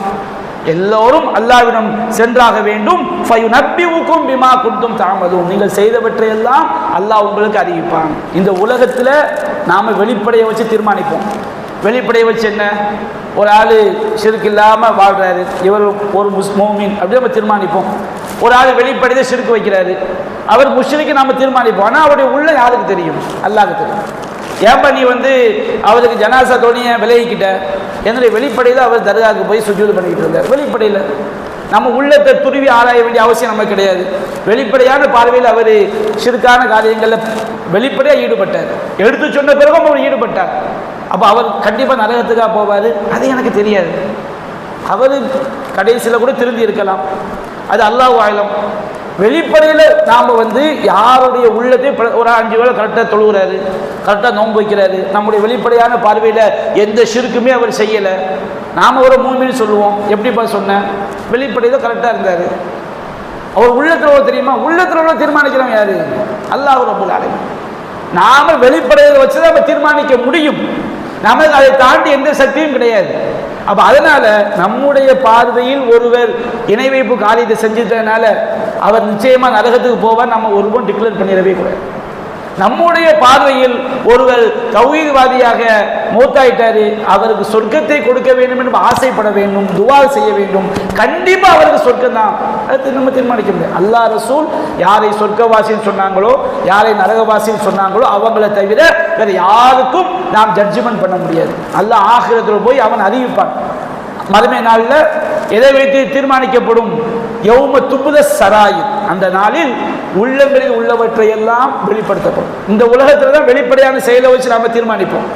A: எல்லோரும் அல்லாஹ்விடம் சென்றாக வேண்டும். ஃபயுனப்பிஉக்கும் பிமா குன்தும் தஅமலூன், நீங்கள் செய்தவற்றையெல்லாம் அல்லாஹ் உங்களுக்கு அறிவிப்பான். இந்த உலகத்தில் நாம வெளிப்படையை வச்சு தீர்மானிப்போம். வெளிப்படையை வச்சு என்ன? ஒரு ஆள் ஷிர்க் இல்லாமல் வாழ்றாரு, இவர் ஒரு முஸ்மீன் அப்படி நம்ம தீர்மானிப்போம். ஒரு ஆள் வெளிப்படையை ஷிர்க் வைக்கிறாரு, அவர் முஷ்ரிக்கு நாம தீர்மானிப்போம். ஆனால் அவருடைய உள்ள யாருக்கு தெரியும்? அல்லாஹ்வுக்கு தெரியும். ஏன்பா நீ அவருக்கு ஜனாசா தோணிய விலகிக்கிட்ட? என்னுடைய வெளிப்படையில் அவர் தர்காவுக்கு போய் சுஜூது பண்ணிக்கிட்டு இருந்தார். வெளிப்படையில் நம்ம உள்ளத்தை துருவி ஆராய வேண்டிய அவசியம் நமக்கு கிடையாது. வெளிப்படையான பார்வையில் அவர் ஷிர்கான காரியங்களில் வெளிப்படையாக ஈடுபட்டார். எடுத்து சொன்ன பிறகும் அவர் ஈடுபட்டார். அப்போ அவர் கண்டிப்பாக நரகத்துக்காக போவார், அது எனக்கு தெரியாது. அவர் கடைசியில் கூட திருந்தி இருக்கலாம், அது அல்லாஹ் ஆலம். வெளிப்படையில் நாம் யாருடைய உள்ளத்தை ஒரு 5 வேளை கரெக்டாக தொழுகிறாரு, கரெக்டாக நோன்பு வைக்கிறாரு, நம்முடைய வெளிப்படையான பார்வையில் எந்த ஷிர்க்குமே அவர் செய்யலை, நாம் ஒரு மூமின்னு சொல்லுவோம். எப்படிப்பா சொன்னேன்? வெளிப்படையில் கரெக்டாக இருந்தார். அவர் உள்ளத்தில் உள்ள தெரியுமா? உள்ளத்தில் உள்ள தீர்மானிக்கிறோம் யாரு? அல்லாஹ் ரப்பல் ஆலமீன். நாம வெளிப்படையில் வச்சு தான் நம்ம தீர்மானிக்க முடியும். நமக்கு அதை தாண்டி எந்த சக்தியும் கிடையாது. அப்ப அதனால நம்முடைய பார்வையில் ஒருவர் இணை வைப்பு காரியத்தை செஞ்சதுனால அவர் நிச்சயமா நரகத்துக்கு போவார் நம்ம ஒருவரும் டிக்ளேர் பண்ணிடவே கூடாது. நம்முடைய பார்வையில் ஒருவர் தௌஹீத்வாதியாக மௌத்தாயிட்டாரு, அவருக்கு சொர்க்கத்தை கொடுக்க வேண்டும் என்று ஆசைப்பட வேண்டும், துவா செய்ய வேண்டும். கண்டிப்பா அவருக்கு சொர்க்கம் தான், அது நம்ம தீர்மானிக்க முடியாது. அல்லாஹ் ரசூல் யாரை சொர்க்கவாசின்னு சொன்னாங்களோ, யாரை நரகவாசின்னு சொன்னாங்களோ அவங்களை தவிர வேற யாருக்கும் நாம் ஜட்ஜ்மெண்ட் பண்ண முடியாது. அல்லாஹ் ஆகிரத்தில் போய் அவன் அறிவிப்பான். மறுமை நாளில் எதை வைத்து தீர்மானிக்கப்படும்? யௌம துபுத சராயிர், அந்த நாளில் உள்ளங்களில் உள்ளவற்றை எல்லாம் வெளிப்படுத்தப்படும். இந்த உலகத்துல தான் வெளிப்படையான செயலை வச்சு நாம தீர்மானிப்போம்.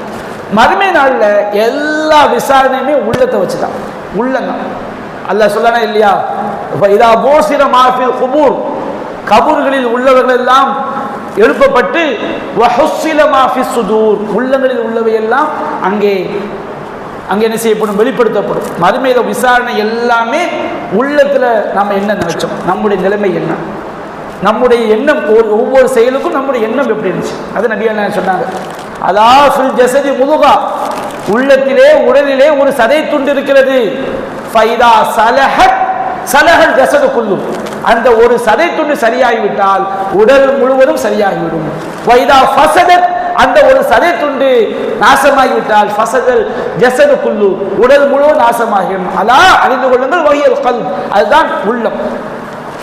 A: மறுமை நாளில் எல்லா விசாரணையுமே உள்ளத்தை வச்சுதான், உள்ளங்கம். அல்லாஹ் சொல்லனா இல்லையா? இதா போசிர மாஃபில் குபூர், கபூர்களில் உள்ளவர்கள் எல்லாம் எழுப்பப்பட்டு வஹுஸ்ஸில மாஃபிஸ் சுதூர், உள்ளங்களில் உள்ளவை எல்லாம் அங்கே என்ன செய்யப்படும்? வெளிப்படுத்தப்படும். மறுமையில விசாரணை எல்லாமே உள்ளத்துல நம்ம என்ன நினைச்சோம், நம்முடைய நிலைமை என்ன, நம்முடைய எண்ணம், ஒவ்வொரு செயலுக்கும் நம்முடைய எண்ணம் எப்படி இருந்துச்சு, அது நபி என்ன சொன்னாங்க. அதா ஃபில் ஜஸதி முதுகா, உள்ளத்திலே உடலிலே ஒரு சதை துண்டு இருக்கிறது. ஃபைதா சலஹத் சலஹல் ஜஸது குல்லு, அந்த ஒரு சதை துண்டு சரியாகிவிட்டால் உடல் முழுவதும் சரியாகிவிடும். வைதா ஃபஸதத், அந்த ஒரு சதை துண்டு நாசமாகிவிட்டால் ஃபஸதல் ஜஸது குல்லு, உடல் முழுவதும் நாசமாகிடும். அலா அறிந்து கொள்ளுங்கள், வஹியல் கல்ப், அதுதான் உள்ளம்.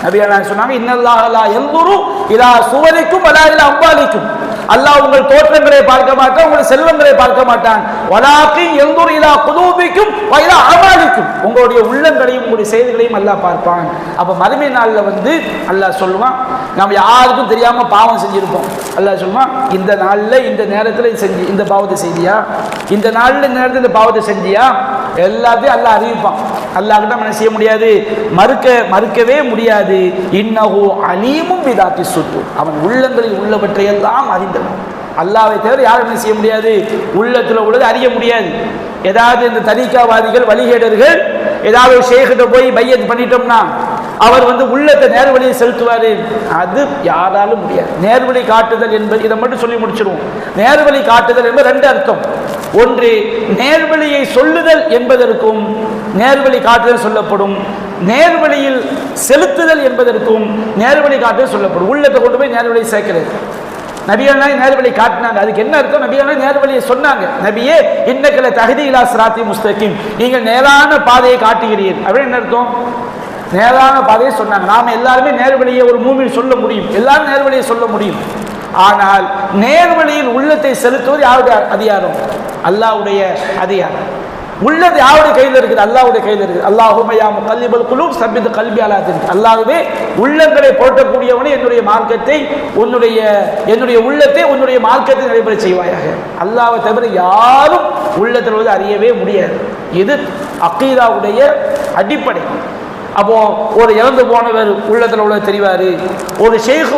A: நபி என்ன சொன்னாங்க? இன்னல்லாஹ் லா யன்துரு இலா சுவரிக்கும் வலா இலா அம்வாலிக்கும், அல்லாஹ் உங்கள் தோற்றங்களை பார்க்க மாட்டான், உங்கள் செல்வங்களை பார்க்க மாட்டான். வலாக்கின் யன்துரு இலா குலூபிக்கும் வ இலா அமாலிக்கும், உங்களுடைய உள்ளங்களையும் உங்களுடைய செய்திகளையும் அல்லாஹ் பார்ப்பான். அப்ப மறுமை நாள்ல அல்லாஹ் சொல்லுவான், நாம் யாருக்கும் தெரியாம பாவம் செஞ்சிருப்போம். அல்லாஹ் சொல்லுவான், இந்த நாள்ல இந்த நேரத்தில் செஞ்சு இந்த பாவத்தை செய்தியா, இந்த நாள்ல இந்த நேரத்தில் இந்த பாவத்தை செஞ்சியா, எல்லாத்தையும் அல்லாஹ் அறிவிப்பான். அல்லாஹ் கிட்ட என்ன செய்ய முடியாது, மறுக்கவே முடியாது. இன்னஹு அலீமும் பிதாத்தி சுத்தூர், அவன் உள்ளங்களில் உள்ளவற்றை எல்லாம் அறிந்தவன். அல்லாஹ்வை தவிர யாரும் என்ன செய்ய முடியாது, உள்ளத்தில் உள்ளது அறிய முடியாது. ஏதாவது இந்த தரிகாவாதிகள் வழிகேடர்கள் ஏதாவது ஷேக்கிட்ட போய் பையத் பண்ணிட்டோம்னா அவர் உள்ளத்தை நேர்வழியை செலுத்துவாரு, அது யாராலும் முடியாது. நேர்வழி காட்டுதல் என்பது, இதை மட்டும் சொல்லி முடிச்சிருவோம். நேர்வழி காட்டுதல் என்பது ரெண்டு அர்த்தம். ஒன்று, நேர்வழியை சொல்லுதல் என்பதற்கும் நேர்வழி காட்டுதல் சொல்லப்படும். நேர்வழியில் செலுத்துதல் என்பதற்கும் நேர்வழி காட்டுதல் சொல்லப்படும். உள்ளத்தை கொண்டு போய் நேர்வழி சேர்க்கிறது. நபிகள் நேர்வழி காட்டினாங்க, அதுக்கு என்ன அர்த்தம்? நபிகள் நேர்வழியை சொன்னாங்க. நபியே இன்னக்கல தஹ்தி இலா சிராத்தி முஸ்தகீம், நீங்கள் நேரான பாதையை காட்டுகிறீர்கள் அப்படின்னு என்ன அர்த்தம்? நேரான பாதையை சொன்னாங்க. நாம எல்லாருமே நேர்வழியை ஒரு மூமின் சொல்ல முடியும், எல்லாரும் நேர்வழியை சொல்ல முடியும். ஆனால் நேர்வழியில் உள்ளத்தை செலுத்துவது யாருடைய அதிகாரம்? அல்லாஹ்வுடைய அதிகாரம். உள்ளது யாருடைய கையில் இருக்குது? அல்லாஹ்வுடைய கையில் இருக்குது. அல்லாஹும்ம யா முகல்லிபல் குலூப் சப்பித் கல்பி அலா தீனிக், அல்லாஹ்வே உள்ளங்களை புரட்டக்கூடியவனே என்னுடைய மார்க்கத்தை, என்னுடைய உள்ளத்தை உன்னுடைய மார்க்கத்தை நடைபெற செய்வாயாக. அல்லாஹ்வை தவிர யாரும் உள்ளத்தில் அறியவே முடியாது. இது அக்கீதாவுடைய அடிப்படை. அப்போ ஒரு இறந்து போனவர் உள்ளத்தில் உள்ள தெரிவாரு, ஒரு ஷேக்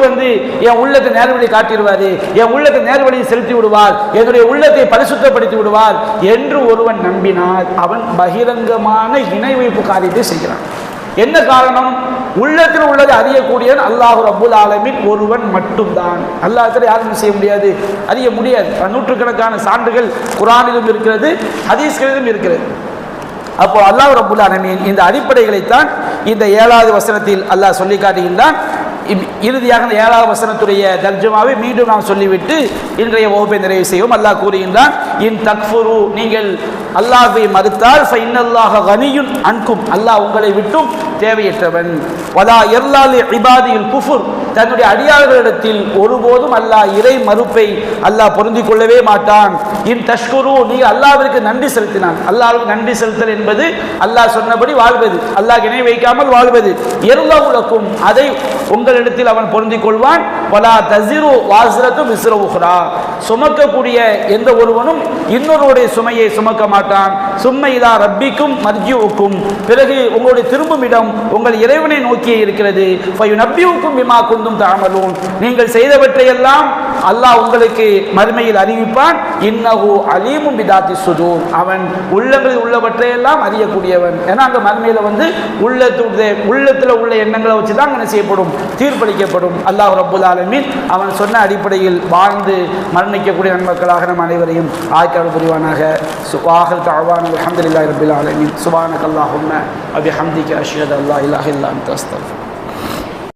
A: என் உள்ளத்தை நேர்வழி காட்டிடுவாரு, என் உள்ளத்தை நேர்வழியை செலுத்தி விடுவார், என்னுடைய உள்ளத்தை பரிசுத்தப்படுத்தி விடுவார் என்று ஒருவன் நம்பினார், அவன் பகிரங்கமான இணை வைப்பு காரியத்தை செய்கிறான். என்ன காரணம்? உள்ளத்தில் உள்ளதை அறியக்கூடியவன் அல்லாஹ் ரப்புல் ஆலமீன் ஒருவன் மட்டும்தான். அல்லாஹ்விட யாரும் செய்ய முடியாது, அறிய முடியாது. நூற்றுக்கணக்கான சான்றுகள் குர்ஆனிலும் இருக்கிறது, ஹதீஸ்களிலும் இருக்கிறது. அப்போ அல்லாஹ் ரப்புல் ஆலமீன் இந்த அடிப்படைகளைத்தான் இந்த 7வது வசனத்தில் அல்லாஹ் சொல்லி காட்டுகின்றான். இறுதியாக 7வது வசனத்துடைய தர்ஜமாவை மீண்டும் நாம் சொல்லிவிட்டு இன்றைய வகுப்பை நிறைவு செய்வோம். அல்லாஹ் கூறுகின்றான், இன் தக்ஃபுரு, நீங்கள் அல்லாஹ்வை மறுத்தால் ஃபஇன்னல்லாஹ கனியுன் அன்கும், அல்லாஹ் உங்களை விட்டும் தேவையற்றவன். வலா யர்லாலி இபாதில் குஃபுர், தன்னுடைய அடியார்களிடத்தில் ஒருபோதும் அல்லாஹ் இறை மறுப்பை அல்லாஹ் பொருந்திக் கொள்ளவே மாட்டான். இன் தஷ்குரு, நீங்க அல்லாஹ்விற்கு நன்றி செலுத்தினான். அல்லாஹ்வுக்கு நன்றி செலுத்தல் என்பது அல்லாஹ் சொன்னபடி வாழ்வது, அல்லாஹ் இணை வைக்காமல் வாழ்வது. யர்லவுலக்கும், அதை உங்களிடத்தில் அவன் பொருந்திக் கொள்வான். வலா தஸிரு வாஸிரத்து விஸ்ர உக்ரா, சுமக்கக்கூடிய எந்த ஒருவனும் இன்னொருடைய சுமையை சுமக்க மாட்டான். சும்ம இலா ரப்பிக்கும் மர்ஜிஉக்கும், பிறகு உங்களுடைய திரும்பும் இடம் உங்கள் இறைவனை நோக்கியே இருக்கிறது. ஃபயுனப்பியுக்கும் பிமா குந்தும் தஅமலூன், நீங்கள் செய்தவற்றையெல்லாம் அல்லாஹ் உங்களுக்கு மறுமையில் அறிவிப்பான். இன்னஹு அலீமும் பிதாத்தி சுதூர், அவன் உள்ளங்களில் உள்ளவற்றையெல்லாம் அறியக்கூடியவன். ஏன்னா அங்க மறுமையில உள்ளத்தில் உள்ள எண்ணங்களை வச்சு தான் என்ன செய்யப்படும், தீர்ப்பளிக்கப்படும். அல்லாஹ் ரப்புல் ஆலமீன் அவன் சொன்ன அடிப்படையில் வாழ்ந்து மரணிக்கக்கூடிய நன்மக்களாக நம் அனைவரையும் ஆய்க்காடு புரிவானாக. சுவாஹல் தஅவானா அல்ஹம்துலில்லாஹி ரப்பில் ஆலமீன். சுப்ஹானக அல்லாஹும்ம வ பிஹம்திக அஷ்ஹது அல்லா இலாஹா இல்லா அன்த அஸ்தக்ஃபிருக.